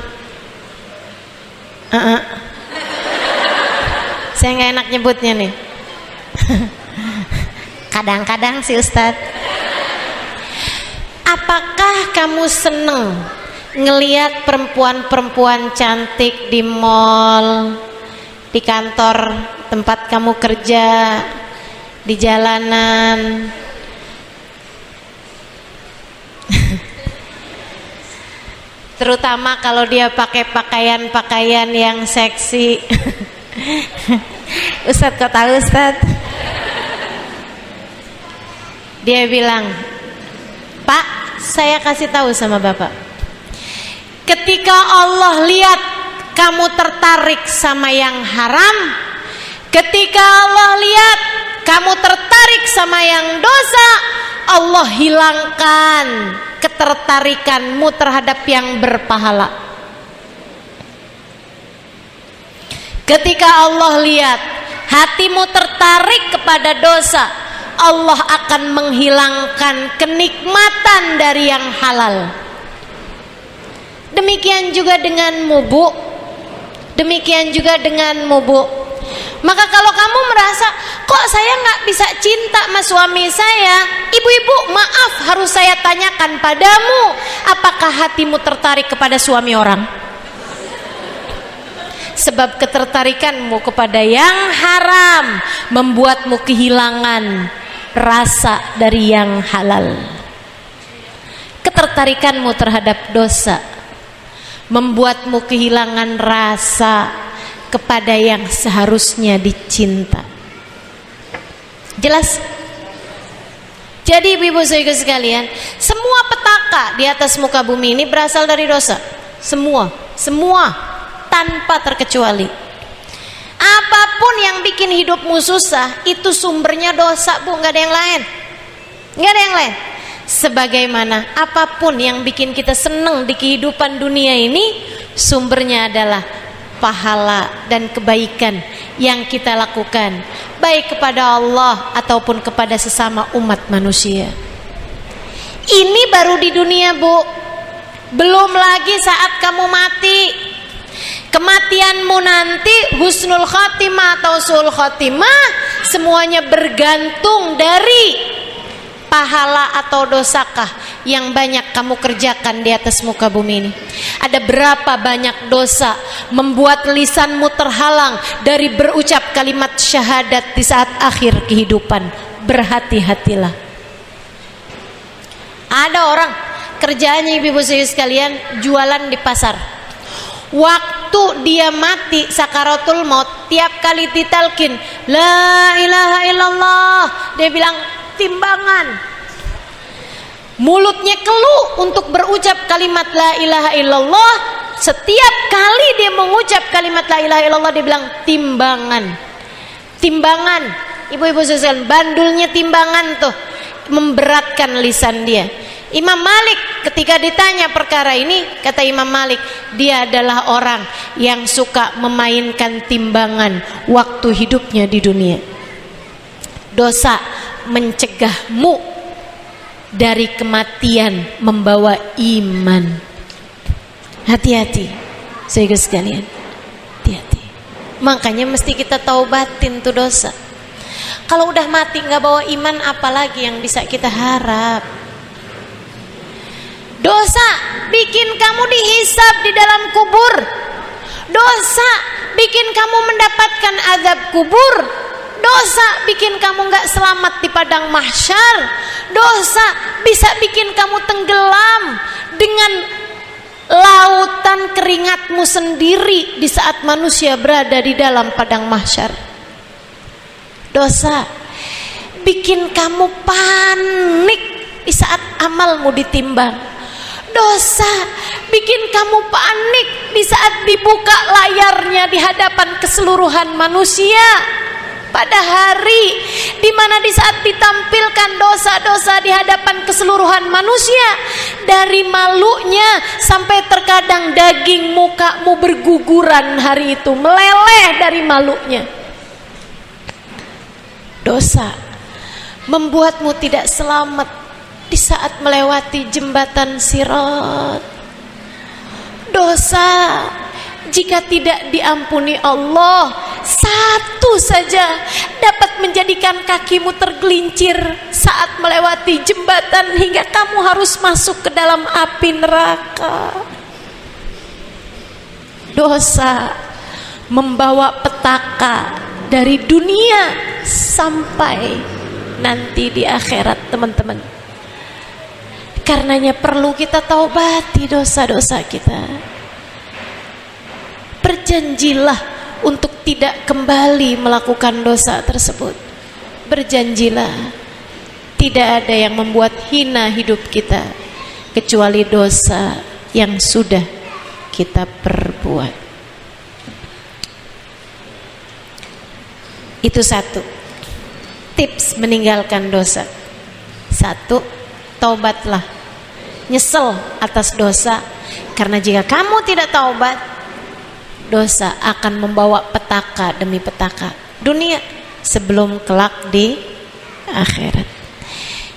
Speaker 1: Saya nggak enak nyebutnya nih. Kadang-kadang sih Ustadz. Apakah kamu seneng ngelihat perempuan-perempuan cantik di mall, di kantor tempat kamu kerja, di jalanan? terutama kalau dia pakai pakaian yang seksi. Ustadz, kok tahu Ustadz? Dia bilang, Pak, saya kasih tahu sama Bapak, ketika Allah lihat kamu tertarik sama yang haram, ketika Allah lihat kamu tertarik sama yang dosa, Allah hilangkan ketertarikanmu terhadap yang berpahala. Ketika Allah lihat hatimu tertarik kepada dosa, Allah akan menghilangkan kenikmatan dari yang halal. Demikian juga denganmu, Bu. Demikian juga denganmu, Bu. Maka kalau kamu merasa, kok saya nggak bisa cinta sama suami saya, ibu-ibu, maaf, harus saya tanyakan padamu, apakah hatimu tertarik kepada suami orang? Sebab ketertarikanmu kepada yang haram membuatmu kehilangan rasa dari yang halal. Ketertarikanmu terhadap dosa membuatmu kehilangan rasa kepada yang seharusnya dicinta. Jelas? Jadi ibu-ibu saudara sekalian, semua petaka di atas muka bumi ini berasal dari dosa. Semua tanpa terkecuali. Apapun yang bikin hidupmu susah, itu sumbernya dosa, Bu, nggak ada yang lain. Nggak ada yang lain. Sebagaimana apapun yang bikin kita senang di kehidupan dunia ini, sumbernya adalah pahala dan kebaikan yang kita lakukan, baik kepada Allah ataupun kepada sesama umat manusia. Ini baru di dunia, Bu. Belum lagi saat kamu mati. Kematianmu nanti, husnul khatimah atau su'ul khatimah, semuanya bergantung dari pahala atau dosakah yang banyak kamu kerjakan di atas muka bumi ini. Ada berapa banyak dosa membuat lisanmu terhalang dari berucap kalimat syahadat di saat akhir kehidupan. Berhati-hatilah. Ada orang kerjaannya, ibu-ibu sekalian, jualan di pasar. Waktu dia mati sakaratul maut, tiap kali ditalkin la ilaha illallah, dia bilang timbangan. Mulutnya keluh untuk berucap kalimat la ilaha illallah. Setiap kali dia mengucap kalimat la ilaha illallah, dia bilang timbangan. Timbangan, ibu-ibu sekalian, bandulnya timbangan tuh memberatkan lisan dia. Imam Malik ketika ditanya perkara ini, kata Imam Malik, dia adalah orang yang suka memainkan timbangan waktu hidupnya di dunia. Dosa mencegahmu dari kematian membawa iman. Hati-hati, saudara sekalian, hati-hati. Makanya mesti kita taubatin tuh dosa. Kalau udah mati nggak bawa iman, apalagi yang bisa kita harap? Dosa bikin kamu dihisab di dalam kubur. Dosa bikin kamu mendapatkan azab kubur. Dosa bikin kamu gak selamat di padang mahsyar. Dosa bisa bikin kamu tenggelam dengan lautan keringatmu sendiri di saat manusia berada di dalam padang mahsyar. Dosa bikin kamu panik di saat amalmu ditimbang. Dosa bikin kamu panik di saat dibuka layarnya di hadapan keseluruhan manusia. Pada hari di mana di saat ditampilkan dosa-dosa di hadapan keseluruhan manusia, dari malunya sampai terkadang daging mukamu berguguran hari itu, meleleh dari malunya. Dosa membuatmu tidak selamat di saat melewati jembatan Sirat. Dosa jika tidak diampuni Allah, satu saja dapat menjadikan kakimu tergelincir saat melewati jembatan hingga kamu harus masuk ke dalam api neraka. Dosa membawa petaka dari dunia sampai nanti di akhirat, teman-teman. Karenanya perlu kita taubati dosa-dosa kita. Berjanjilah untuk tidak kembali melakukan dosa tersebut. Berjanjilah tidak ada yang membuat hina hidup kita kecuali dosa yang sudah kita perbuat. Itu satu tips meninggalkan dosa. Satu, taubatlah, nyesel atas dosa, karena jika kamu tidak taubat, dosa akan membawa petaka demi petaka dunia sebelum kelak di akhirat.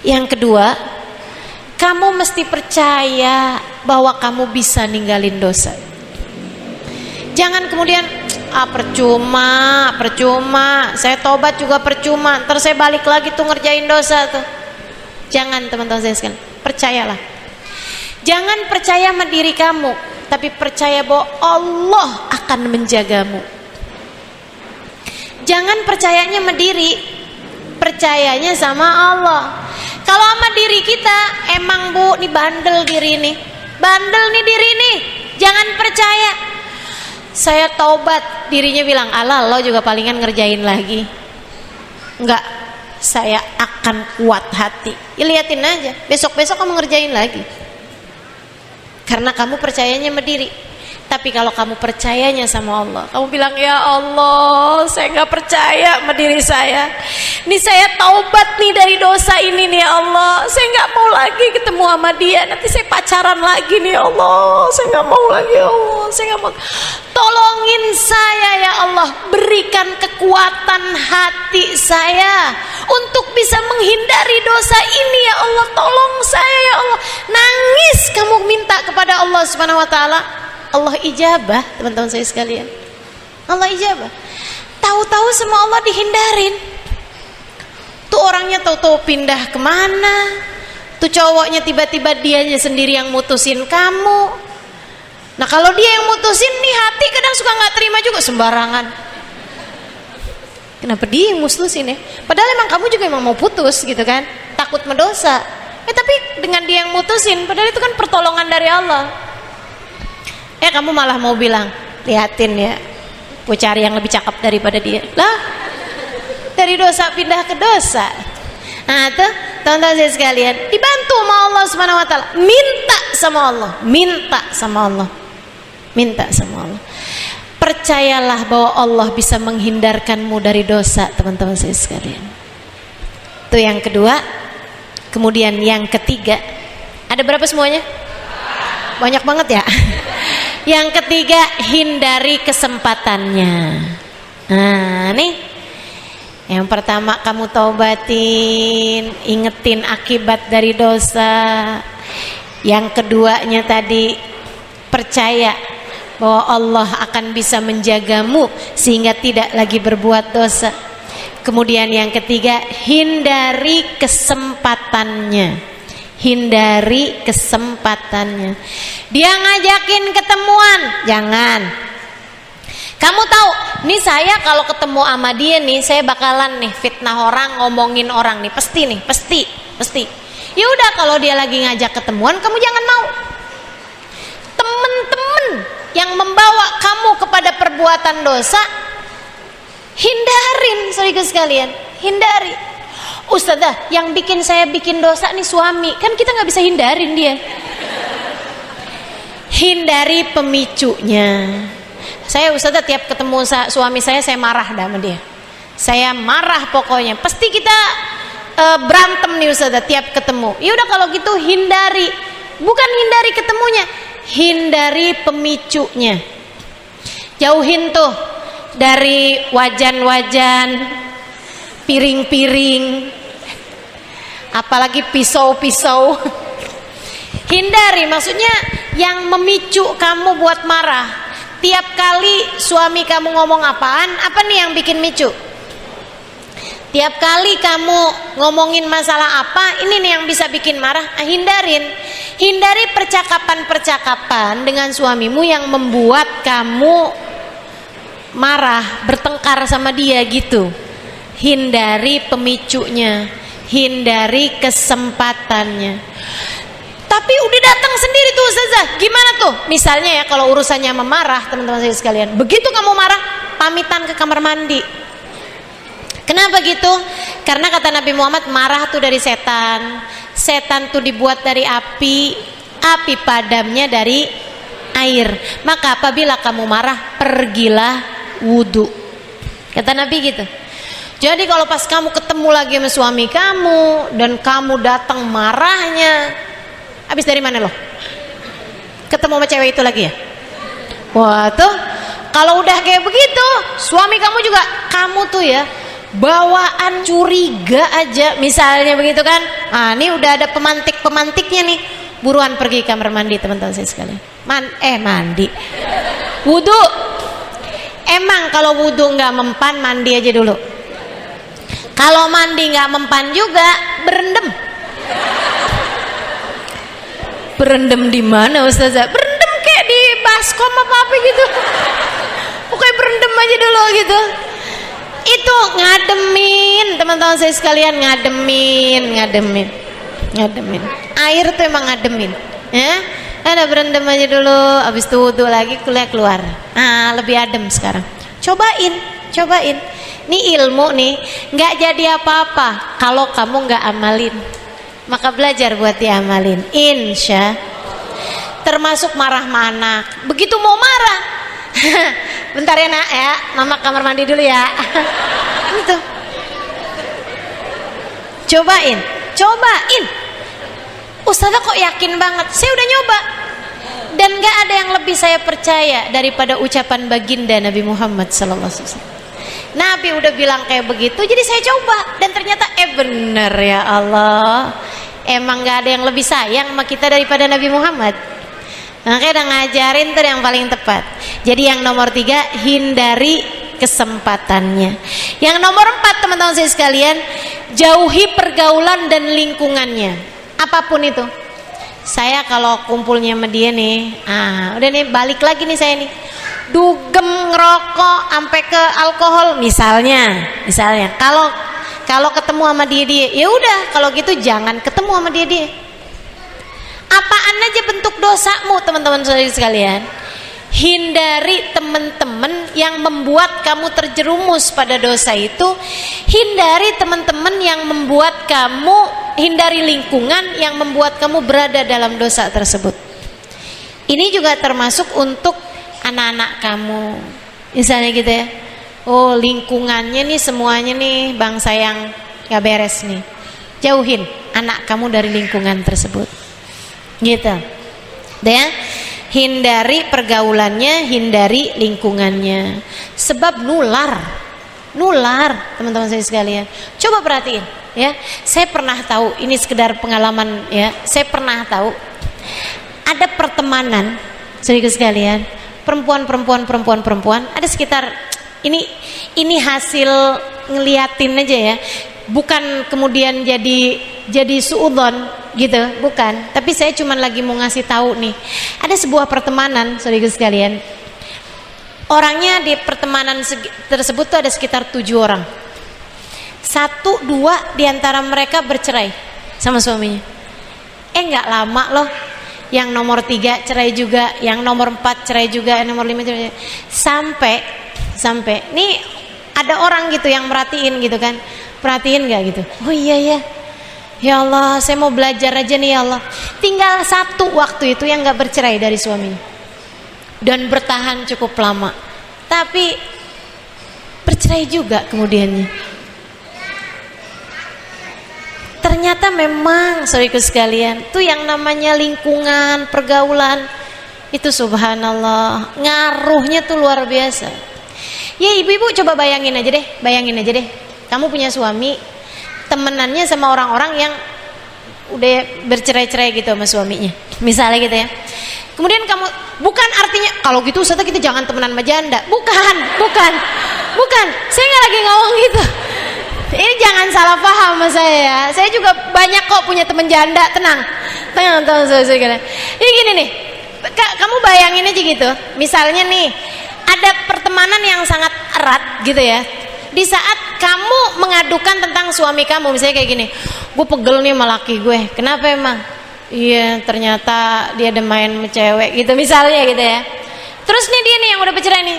Speaker 1: Yang kedua, kamu mesti percaya bahwa kamu bisa ninggalin dosa. Jangan kemudian percuma, saya tobat juga percuma, ntar saya balik lagi tuh ngerjain dosa tuh. Jangan teman-teman saya sekalian, percayalah. Jangan percaya sama diri kamu, tapi percaya bahwa Allah akan menjagamu. Jangan percayanya sama diri, percayanya sama Allah. Kalau sama diri kita, emang bu, nih bandel diri nih, bandel nih diri nih, jangan percaya. Saya taubat, dirinya bilang, alah lo juga palingan ngerjain lagi. Enggak, saya akan kuat hati. Ya, liatin aja, besok-besok kamu ngerjain lagi. Karena kamu percayanya sama diri. Tapi kalau kamu percayanya sama Allah, kamu bilang, ya Allah, saya nggak percaya sama diri saya. Nih saya taubat nih dari dosa ini nih ya Allah. Saya nggak mau lagi ketemu sama dia. Nanti saya pacaran lagi nih ya Allah. Saya nggak mau lagi ya Allah. Saya nggak mau. Tolongin saya ya Allah. Berikan kekuatan hati saya untuk bisa menghindari dosa ini ya Allah. Tolong saya ya Allah. Nangis kamu minta kepada Allah Subhanahu Wa Taala. Allah ijabah, teman-teman saya sekalian. Allah ijabah. Tahu-tahu semua Allah dihindarin. Tuh orangnya tahu-tahu pindah kemana. Tuh cowoknya tiba-tiba dianya sendiri yang mutusin kamu. Nah kalau dia yang mutusin nih, hati kadang suka nggak terima juga, sembarangan. Kenapa dia yang mutusin ya? Padahal emang kamu juga emang mau putus gitu kan? Takut mendosa. Tapi dengan dia yang mutusin, padahal itu kan pertolongan dari Allah. Kamu malah mau bilang, liatin ya, gue cari yang lebih cakep daripada dia. Lah, dari dosa pindah ke dosa. Nah tuh, teman-teman saya sekalian, dibantu sama Allah Subhanahu Wa Taala. Minta sama Allah, minta sama Allah, minta sama Allah. Percayalah bahwa Allah bisa menghindarkanmu dari dosa, teman-teman saya sekalian. Itu yang kedua. Kemudian yang ketiga, ada berapa semuanya? Banyak banget ya. Yang ketiga, hindari kesempatannya. Nah nih, yang pertama kamu taubatin, ingetin akibat dari dosa. Yang keduanya tadi, percaya bahwa Allah akan bisa menjagamu sehingga tidak lagi berbuat dosa. Kemudian yang ketiga, hindari kesempatannya. Hindari kesempatannya. Dia ngajakin ketemuan, jangan. Kamu tahu, nih saya kalau ketemu sama dia nih, saya bakalan nih fitnah orang, ngomongin orang nih, pasti. Ya udah, kalau dia lagi ngajak ketemuan, kamu jangan mau. Temen-temen yang membawa kamu kepada perbuatan dosa, hindarin, saudara sekalian, hindari. Ustazah, yang bikin saya bikin dosa nih suami, kan kita nggak bisa hindarin dia. Hindari pemicunya. Saya ustazah tiap ketemu suami saya marah dah sama dia. Saya marah pokoknya. Pasti kita berantem nih ustazah tiap ketemu. Ya udah kalau gitu hindari. Bukan hindari ketemunya, hindari pemicunya. Jauhin tuh dari wajan-wajan, piring-piring, apalagi pisau-pisau. Hindari, maksudnya yang memicu kamu buat marah. Tiap kali suami kamu ngomong apaan, apa nih yang bikin micu? Tiap kali kamu ngomongin masalah apa, ini nih yang bisa bikin marah. Hindarin. Hindari percakapan-percakapan dengan suamimu yang membuat kamu marah, bertengkar sama dia gitu. Hindari pemicunya, hindari kesempatannya. Tapi udah datang sendiri tuh Ustazah. Gimana tuh? Misalnya ya kalau urusannya memarah, teman-teman saya sekalian. Begitu kamu marah, pamitan ke kamar mandi. Kenapa gitu? Karena kata Nabi Muhammad, marah tuh dari setan. Setan tuh dibuat dari api, api padamnya dari air. Maka apabila kamu marah, pergilah wudu. Kata Nabi gitu. Jadi kalau pas kamu ketemu lagi sama suami kamu dan kamu datang marahnya, habis dari mana loh? Ketemu sama cewek itu lagi ya? Wah tuh, kalau udah kayak begitu, suami kamu juga, kamu tuh ya bawaan curiga aja, misalnya begitu kan? Ah, ini udah ada pemantiknya nih, buruan pergi kamar mandi teman-teman saya sekalian. Mandi, wudu. Emang kalau wudu nggak mempan, mandi aja dulu. Kalau mandi nggak mempan juga, berendam. Berendam di mana Ustazah? Berendam kayak di baskom apa gitu. Pokoknya berendam aja dulu gitu. Itu ngademin, teman-teman saya sekalian, ngademin. Air tuh emang ngademin, ya. Ada berendam aja dulu, habis itu wudu lagi, kuliah keluar. Ah, lebih adem sekarang. Cobain. Ini ilmu nih, nggak jadi apa-apa kalau kamu nggak amalin. Maka belajar buat diamalin, insya. Termasuk marah sama anak. Begitu mau marah, bentar ya nak ya, mama kamar mandi dulu ya. Gitu. Cobain. Ustazah kok yakin banget? Saya udah nyoba. Dan gak ada yang lebih saya percaya daripada ucapan baginda Nabi Muhammad SAW. Nabi udah bilang kayak begitu, jadi saya coba. Dan ternyata bener ya Allah. Emang gak ada yang lebih sayang sama kita daripada Nabi Muhammad. Makanya udah ngajarin tuh yang paling tepat. Jadi yang nomor 3, hindari kesempatannya. Yang nomor 4 teman-teman saya sekalian, jauhi pergaulan dan lingkungannya. Apapun itu. Saya kalau kumpulnya sama dia nih, udah nih balik lagi nih saya nih, dugem ngerokok sampai ke alkohol misalnya. Kalau ketemu sama dia, ya udah kalau gitu jangan ketemu sama dia. Apaan aja bentuk dosamu teman-teman sekalian, hindari teman-teman yang membuat kamu terjerumus pada dosa itu. Hindari teman-teman yang membuat kamu, hindari lingkungan yang membuat kamu berada dalam dosa tersebut. Ini juga termasuk untuk anak-anak kamu. Misalnya gitu ya, oh lingkungannya nih semuanya nih bangsa yang gak beres nih. Jauhin anak kamu dari lingkungan tersebut. Gitu. Ya. Hindari pergaulannya, hindari lingkungannya. Sebab nular teman-teman saya sekalian. Coba perhatiin ya. Saya pernah tahu, ini sekedar pengalaman ya. Saya pernah tahu ada pertemanan saudara sekalian, perempuan ada sekitar ini hasil ngeliatin aja ya. Bukan kemudian jadi suudzon gitu, bukan. Tapi saya cuma lagi mau ngasih tahu nih. Ada sebuah pertemanan, saudara sekalian. Orangnya di pertemanan tersebut tuh ada sekitar 7 orang. 1-2 diantara mereka bercerai sama suaminya. Nggak lama loh. Yang nomor 3 cerai juga, yang nomor 4 cerai juga, yang nomor 5 cerai juga. Sampai nih ada orang gitu yang merhatiin gitu kan. Perhatiin nggak gitu? Oh iya ya. Ya Allah, saya mau belajar aja nih ya Allah. Tinggal 1 waktu itu yang nggak bercerai dari suaminya dan bertahan cukup lama, tapi bercerai juga kemudiannya. Ternyata memang saudaraku sekalian, tuh yang namanya lingkungan, pergaulan itu subhanallah ngaruhnya tuh luar biasa. Ya ibu-ibu coba bayangin aja deh. Kamu punya suami, temenannya sama orang-orang yang udah bercerai-cerai gitu sama suaminya, misalnya gitu ya. Kemudian kamu, bukan artinya kalau gitu Ustaz kita jangan temenan sama janda, bukan. Saya nggak lagi ngomong gitu. Ini jangan salah paham sama saya ya. Saya juga banyak kok punya temen janda, tenang. Saya. Ini gini nih, kamu bayangin aja gitu. Misalnya nih, ada pertemanan yang sangat erat gitu ya. Di saat kamu mengadukan tentang suami kamu, misalnya kayak gini, gue pegel nih sama laki gue. Kenapa emang? Iya, ternyata dia ada main sama cewek gitu misalnya gitu ya. Terus nih dia nih yang udah bercerai nih.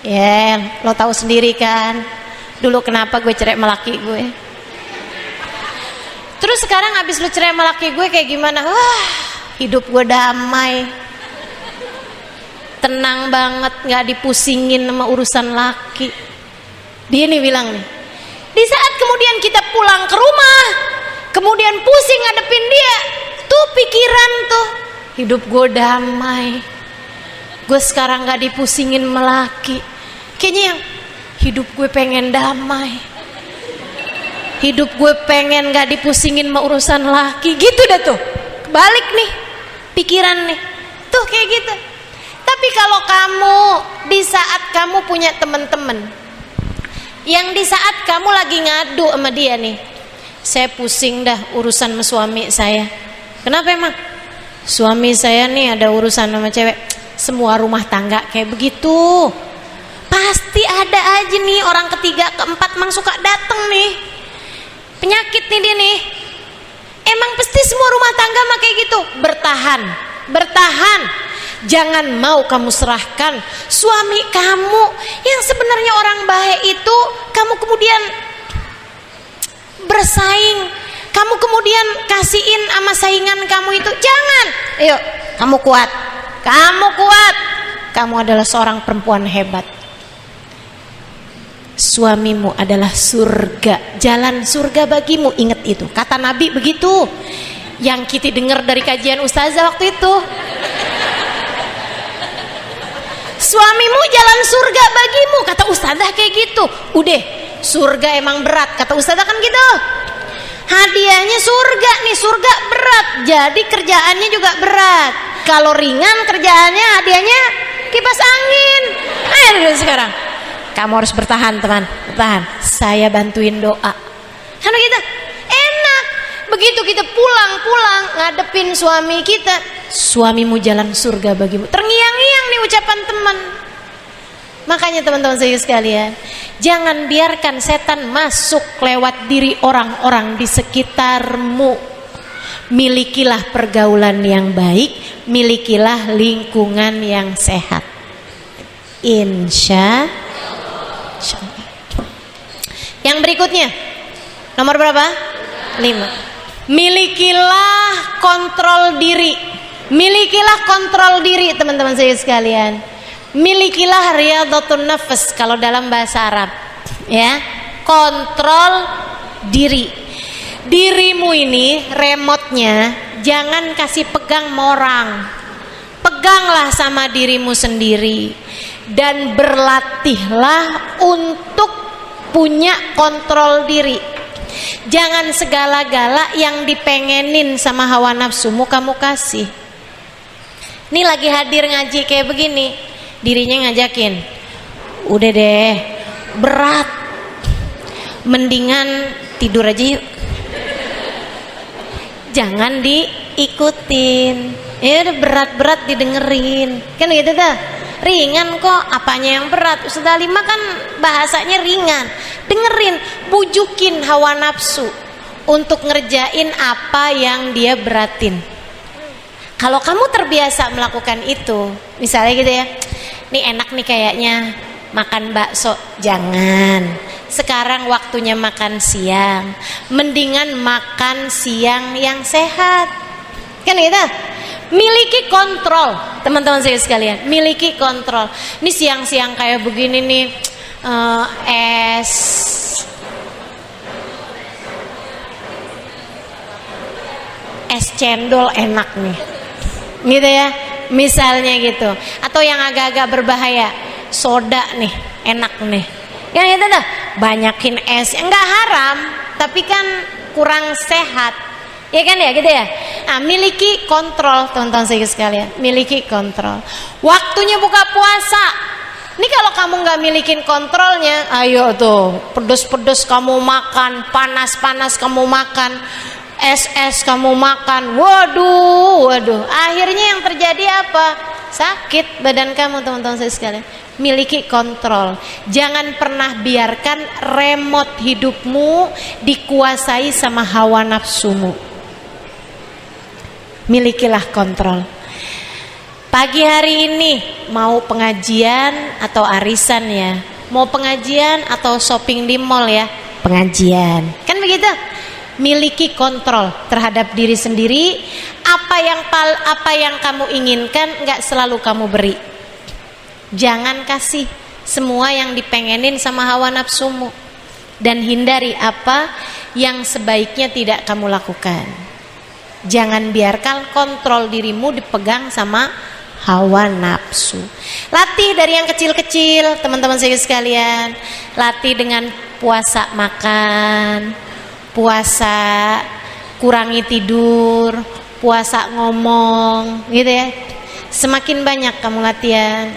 Speaker 1: Ya, lo tahu sendiri kan. Dulu kenapa gue cerai sama laki gue. Terus sekarang abis lo cerai sama laki gue kayak gimana? Wah, hidup gue damai. Tenang banget, gak dipusingin sama urusan laki. Dia nih bilang nih, di saat kemudian kita pulang ke rumah, kemudian pusing ngadepin dia, tuh pikiran tuh, hidup gue damai. Gue sekarang gak dipusingin sama laki. Kayaknya yang hidup gue pengen damai, hidup gue pengen gak dipusingin sama urusan laki. Gitu dah tuh, kebalik nih pikiran nih, tuh kayak gitu. Tapi kalau kamu di saat kamu punya teman-teman yang di saat kamu lagi ngadu sama dia nih, saya pusing dah urusan sama suami saya. Kenapa emang? Suami saya nih ada urusan sama cewek. Semua rumah tangga kayak begitu. Pasti ada aja nih orang ketiga, keempat mang suka dateng nih. Penyakit nih dia nih. Emang pasti semua rumah tangga mah kayak gitu. Bertahan, bertahan. Jangan mau kamu serahkan suami kamu yang sebenarnya orang baik itu, kamu kemudian bersaing, kamu kemudian kasihin sama saingan kamu itu. Jangan. Ayo, kamu kuat. Kamu kuat. Kamu adalah seorang perempuan hebat. Suamimu adalah surga, jalan surga bagimu. Ingat itu, kata Nabi begitu. Yang kita dengar dari kajian ustazah waktu itu. Suamimu jalan surga bagimu, kata ustazah kayak gitu. Udah, surga emang berat, kata ustazah kan gitu. Hadiahnya surga nih, surga berat, jadi kerjaannya juga berat. Kalau ringan kerjaannya, hadiahnya kipas angin. Ayo sekarang, kamu harus bertahan teman, bertahan. Saya bantuin doa. Kan gitu, enak. Begitu kita pulang ngadepin suami kita, suamimu jalan surga bagimu. Terngiang-ngiang nih ucapan teman. Makanya teman-teman saya sekalian, jangan biarkan setan masuk lewat diri orang-orang di sekitarmu. Milikilah pergaulan yang baik, milikilah lingkungan yang sehat. Insya Allah. Yang berikutnya, nomor berapa? 5. Milikilah kontrol diri. Milikilah kontrol diri teman-teman saya sekalian. Milikilah riyadhatun nafs kalau dalam bahasa Arab. Ya, kontrol diri. Dirimu ini remote-nya jangan kasih pegang sama orang. Peganglah sama dirimu sendiri dan berlatihlah untuk punya kontrol diri. Jangan segala-gala yang dipengenin sama hawa nafsumu kamu kasih. Ini lagi hadir ngaji kayak begini, dirinya ngajakin, udah deh berat, mendingan tidur aja yuk, jangan diikutin. Ya udah berat-berat didengerin, kan gitu tuh. Ringan kok, apanya yang berat? Ustazah Halimah kan bahasanya ringan. Dengerin, bujukin hawa nafsu untuk ngerjain apa yang dia beratin. Kalau kamu terbiasa melakukan itu, misalnya gitu ya, nih enak nih kayaknya makan bakso, jangan. Sekarang waktunya makan siang, mendingan makan siang yang sehat, kan gitu. Miliki kontrol, teman-teman saya sekalian, miliki kontrol. Ini siang-siang kayak begini nih, es cendol enak nih, gitu ya, misalnya gitu. Atau yang agak-agak berbahaya, soda nih, enak nih. Yang itu dah, banyakin es, enggak haram, tapi kan kurang sehat. Ya kan ya gitu ya. Nah, miliki kontrol teman-teman saya sekalian, miliki kontrol. Waktunya buka puasa. Ini kalau kamu nggak milikin kontrolnya, ayo tuh pedes-pedes kamu makan, panas-panas kamu makan, es-es kamu makan. Waduh. Akhirnya yang terjadi apa? Sakit badan kamu teman-teman saya sekalian. Miliki kontrol. Jangan pernah biarkan remote hidupmu dikuasai sama hawa nafsumu. Milikilah kontrol. Pagi hari ini mau pengajian atau arisan ya? Mau pengajian atau shopping di mall ya? Pengajian. Kan begitu? Miliki kontrol terhadap diri sendiri. Apa yang kamu inginkan enggak selalu kamu beri. Jangan kasih semua yang dipengenin sama hawa nafsumu, dan hindari apa yang sebaiknya tidak kamu lakukan. Jangan biarkan kontrol dirimu dipegang sama hawa nafsu. Latih dari yang kecil-kecil, teman-teman saya sekalian. Latih dengan puasa makan, puasa kurangi tidur, puasa ngomong, gitu ya. Semakin banyak kamu latihan.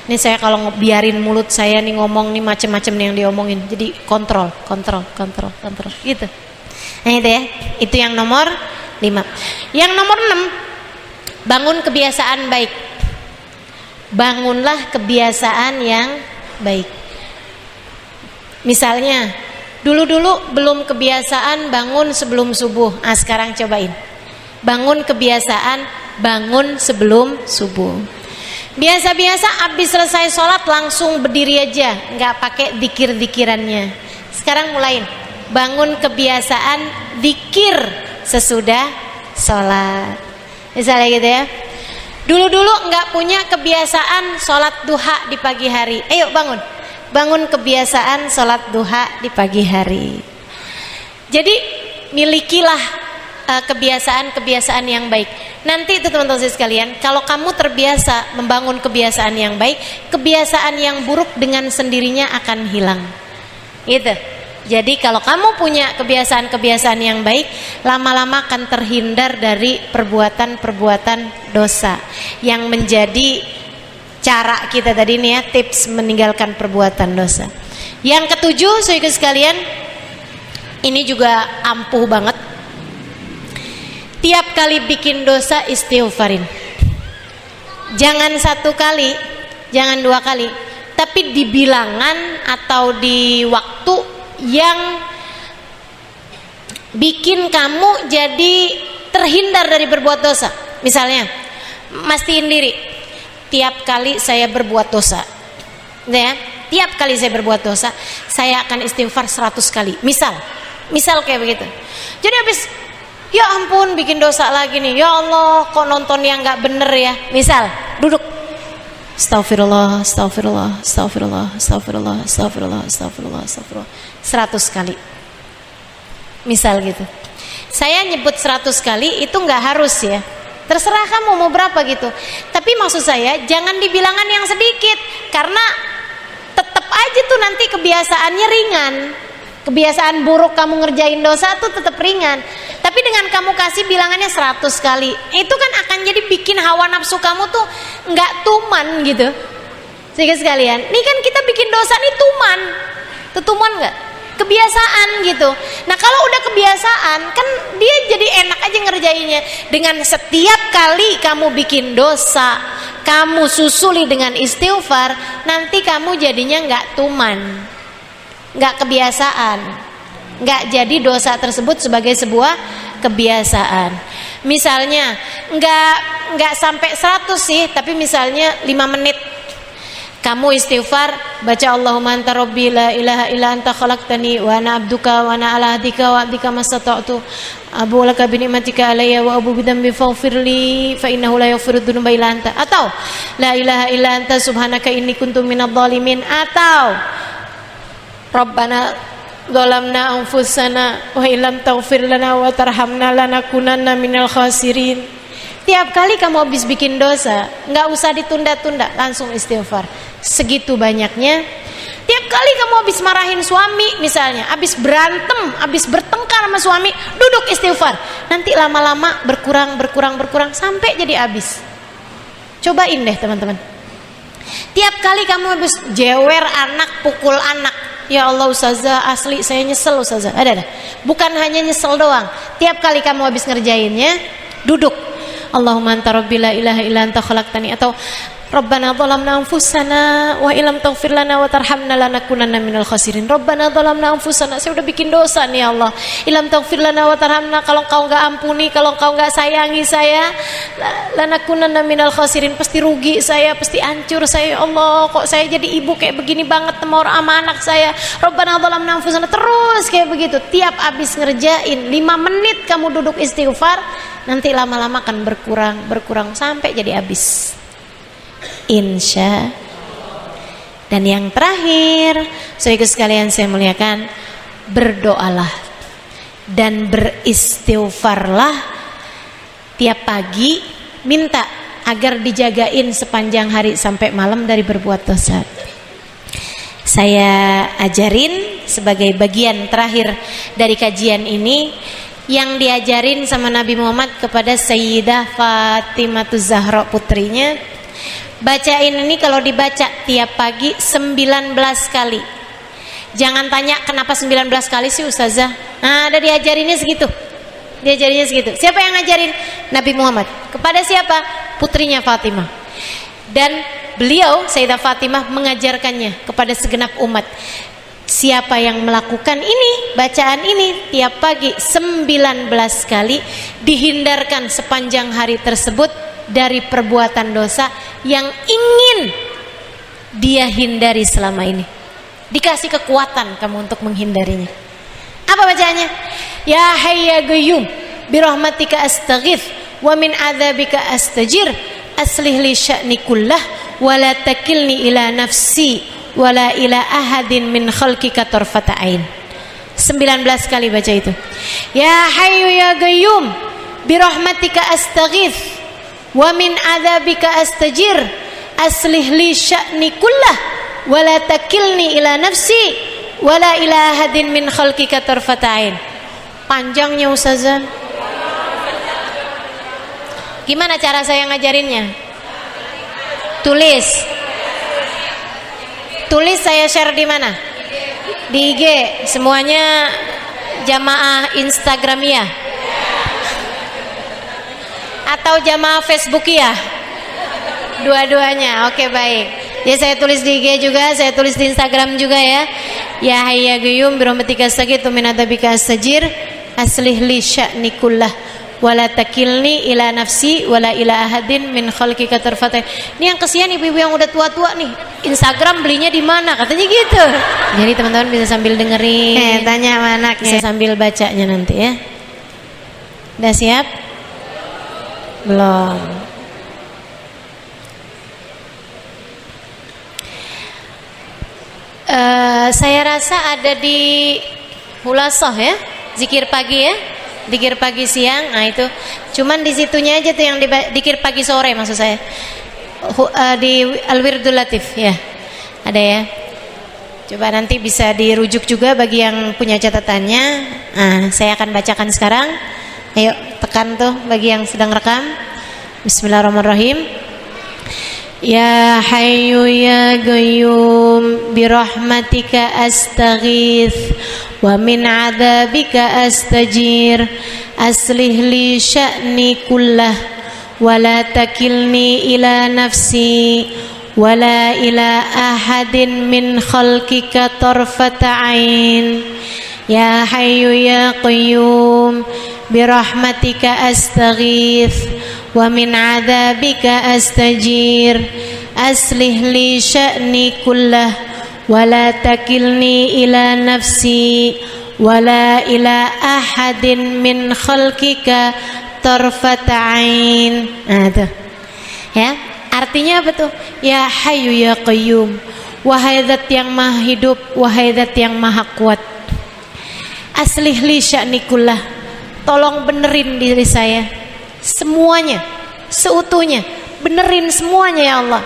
Speaker 1: Ini saya kalau biarin mulut saya nih ngomong nih macam-macam nih yang diomongin. Jadi kontrol. Gitu. Nah itu ya. Itu yang nomor 5. Yang nomor 6, bangun kebiasaan baik. Bangunlah kebiasaan yang baik. Misalnya, dulu-dulu belum kebiasaan bangun sebelum subuh. Sekarang cobain. Bangun kebiasaan bangun sebelum subuh. Biasa-biasa habis selesai sholat langsung berdiri aja, nggak pakai dikir-dikirannya. Sekarang mulain. Bangun kebiasaan dikir sesudah sholat. Misalnya gitu ya. Dulu-dulu nggak punya kebiasaan sholat duha di pagi hari. Ayo bangun. Bangun kebiasaan sholat duha di pagi hari. Jadi milikilah kebiasaan-kebiasaan yang baik. Nanti itu teman-teman sekalian, kalau kamu terbiasa membangun kebiasaan yang baik, kebiasaan yang buruk dengan sendirinya akan hilang. Gitu. Jadi kalau kamu punya kebiasaan-kebiasaan yang baik, lama-lama akan terhindar dari perbuatan-perbuatan dosa yang menjadi cara kita tadi nih ya, tips meninggalkan perbuatan dosa. Yang ketujuh, saudara sekalian, ini juga ampuh banget. Tiap kali bikin dosa istighfarin. Jangan satu kali, jangan 2 kali, tapi di bilangan atau di waktu yang bikin kamu jadi terhindar dari berbuat dosa. Misalnya, mastiin diri, tiap kali saya berbuat dosa, ya, tiap kali saya berbuat dosa, saya akan istighfar 100 kali. Misal kayak begitu. Jadi habis, ya ampun bikin dosa lagi nih, ya Allah kok nonton yang nggak bener ya. Misal duduk, Astagfirullah 100 kali. Misal gitu. Saya nyebut 100 kali itu nggak harus ya, terserah kamu mau berapa gitu. Tapi maksud saya jangan di bilangan yang sedikit, karena tetap aja tuh nanti kebiasaannya ringan. Kebiasaan buruk kamu ngerjain dosa tuh tetap ringan. Tapi dengan kamu kasih bilangannya 100 kali, itu kan akan jadi bikin hawa nafsu kamu tuh nggak tuman gitu. Sehingga sekalian, ini kan kita bikin dosa nih tuman. Tuman nggak? Kebiasaan gitu. Nah kalau udah kebiasaan, kan dia jadi enak aja ngerjainnya. Dengan setiap kali kamu bikin dosa, kamu susuli dengan istighfar, nanti kamu jadinya nggak tuman, nggak kebiasaan, nggak jadi dosa tersebut sebagai sebuah kebiasaan. Misalnya nggak sampai 100 sih, tapi misalnya 5 menit kamu istighfar, baca Allahumma anta rabbi la ilaha illa anta khalaqtani wa ana abduka wa ana ala ahdika wa abdika mastata'tu abu laka bi ni'matika alayya wa abu bidambi faghfirli fa innahu la yaghfiru dzunuba illa anta. Atau la ilaha illa anta subhanaka inni kuntu minadh dhalimin. Atau Rabbana zalamna anfusana wa illam taghfir lana wa tarhamna lanakunanna minal khasirin. Tiap kali kamu habis bikin dosa, nggak usah ditunda-tunda, langsung istighfar. Segitu banyaknya. Tiap kali kamu habis marahin suami misalnya, habis berantem, habis bertengkar sama suami, duduk istighfar. Nanti lama-lama berkurang sampai jadi habis. Cobain deh teman-teman. Tiap kali kamu habis jewer anak, pukul anak, ya Allah ustazah, asli saya nyesel ustazah. Ada. Bukan hanya nyesel doang. Tiap kali kamu habis ngerjainnya, duduk. Allahumma anta rabbi la ilaha illa anta khalaqtani. Atau Rabbana zalamna anfusana wa illam taghfir lana wa tarhamna lanakunanna minal khasirin. Rabbana zalamna anfusana, saya udah bikin dosa nih ya Allah. Illam taghfir lana wa tarhamna, kalau Engkau enggak ampuni, kalau Engkau enggak sayangi saya, lanakunanna minal khasirin, pasti rugi saya, pasti hancur saya ya Allah. Kok saya jadi ibu kayak begini banget sama anak saya. Rabbana zalamna anfusana, terus kayak begitu. Tiap habis ngerjain 5 menit kamu duduk istighfar, nanti lama-lama akan berkurang sampai jadi habis. Insya. Dan yang terakhir, saudara sekalian saya muliakan, berdoalah dan beristighfarlah tiap pagi, minta agar dijagain sepanjang hari sampai malam dari berbuat dosa. Saya ajarin sebagai bagian terakhir dari kajian ini, yang diajarin sama Nabi Muhammad kepada Sayyidah Fatimah Zahra putrinya. Bacain ini kalau dibaca tiap pagi 19 kali. Jangan tanya kenapa 19 kali sih Ustazah. Nah, ada diajarinnya segitu. Diajarinnya segitu. Siapa yang ngajarin? Nabi Muhammad. Kepada siapa? Putrinya Fatimah. Dan beliau Sayyidah Fatimah mengajarkannya kepada segenap umat. Siapa yang melakukan ini, bacaan ini tiap pagi 19 kali, dihindarkan sepanjang hari tersebut dari perbuatan dosa yang ingin dia hindari selama ini. Dikasih kekuatan kamu untuk menghindarinya. Apa bacaannya? Ya Hayy ya Qayyum birahmatika astaghits wa min adzabika astajir, aslih li sya'ni kullah wa la takilni ila nafsi wa la ila ahadin min khalqika tarfata ain. 19 kali baca itu. Ya Hayy ya Qayyum birahmatika astaghits wa min adzabika astajir, aslih li sya'ni kullah wa la takilni ila nafsi wa la ila ahadin min khalqika tarfata ain. Panjangnya Ustazah. Gimana cara saya ngajarinnya? Tulis. Tulis saya share di mana? Di IG. Semuanya jamaah Instagramia atau jamaah Facebook ya? Dua-duanya. Oke, baik. Ya, saya tulis di IG juga, saya tulis di Instagram juga ya. Ya Hayy ya Qayyum birahmatika astaghits min adzabika astajir, aslih li sya'ni kullah wa la takilni ila nafsi wa la ila ahadin min khalqika tarfata. Ini yang kesian ibu-ibu yang udah tua-tua nih. Instagram belinya di mana? Katanya gitu. Jadi teman-teman bisa sambil dengerin. Tanya sama anaknya. Bisa sambil bacanya nanti ya. Udah siap? Belum. Saya rasa ada di Hulasah ya, zikir pagi ya, zikir pagi siang. Nah itu, cuman di situnya aja tuh yang zikir pagi sore maksud saya. Di Al-Wirdul Latif ya, ada ya. Coba nanti bisa dirujuk juga bagi yang punya catatannya. Nah, saya akan bacakan sekarang. Ayo tekan tuh bagi yang sedang rekam. Bismillahirrahmanirrahim. Ya Hayyu ya Qayyum birahmatika astaghits wa min adzabika astajir, aslih li sya'ni kullah wa la takilni ila nafsi wa la ila ahadin min khalqika tarfata ain. Ya Hayyu ya Qayyum birahmatika astaghits wa min adzabika astajir, aslih li sya'ni kullah wa la takilni ila nafsi wa la ila ahadin min khalqika tarfata ain. Nah tuh ya, artinya apa tuh? Ya Hayyu ya Qayyum, wahai zat yang maha hidup, wahai zat yang maha kuat, aslih li sya'ni kullah, tolong benerin diri saya semuanya, seutuhnya, benerin semuanya ya Allah.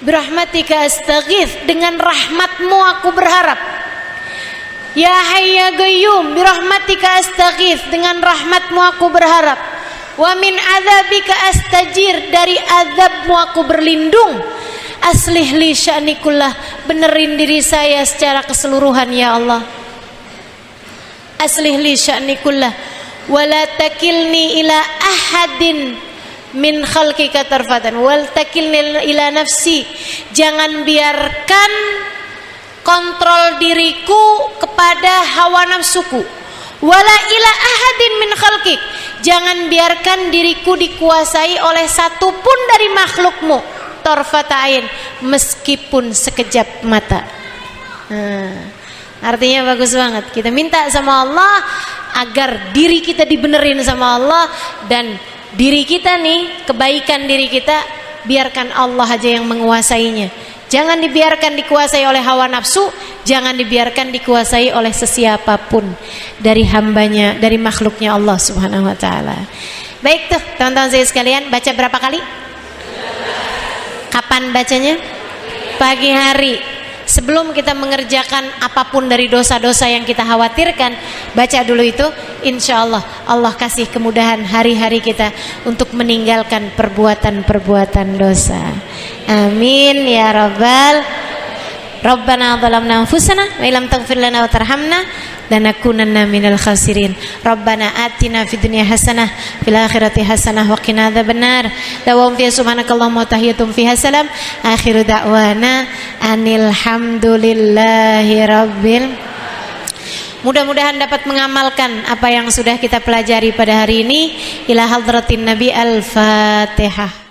Speaker 1: Birahmatika astaghits, dengan rahmatmu aku berharap. Ya Hayy ya Qayyum birahmatika astaghits, dengan rahmatmu aku berharap. Wa min adzabika astajir, dari azabmu aku berlindung. Aslih li sya'ni kullah, benerin diri saya secara keseluruhan ya Allah. Aslih li sya'ni kullah wa la takilni ila ahadin min khalqika tarfatan wal takilni ila nafsi. Jangan biarkan kontrol diriku kepada hawa nafsuku. Wala ila ahadin min khalqik. Jangan biarkan diriku dikuasai oleh satupun dari makhlukmu. Tarfatain, meskipun sekejap mata. Artinya bagus banget. Kita minta sama Allah agar diri kita dibenerin sama Allah, dan diri kita nih, kebaikan diri kita biarkan Allah aja yang menguasainya. Jangan dibiarkan dikuasai oleh hawa nafsu, jangan dibiarkan dikuasai oleh sesiapapun dari hambanya, dari makhluknya Allah Subhanahu wa taala. Baik tuh, teman-teman saya sekalian, baca berapa kali? Kapan bacanya? Pagi hari. Sebelum kita mengerjakan apapun dari dosa-dosa yang kita khawatirkan, baca dulu itu. Insya Allah Allah kasih kemudahan hari-hari kita untuk meninggalkan perbuatan-perbuatan dosa. Amin ya rabbal. Rabbana zalamna anfusana wa illam taghfir lana wa tarhamna lanakunanna minal khasirin. Rabbana atina fid dunya hasanah fil akhirati hasanah wa qina adzabannar. Dawam fi subhanakallahumma wa tahiyatum fiha salam. Akhiru da'wana anil hamdulillahi rabbil. Mudah-mudahan dapat mengamalkan apa yang sudah kita pelajari pada hari ini. Ila hadratin Nabi. Al-Fatihah.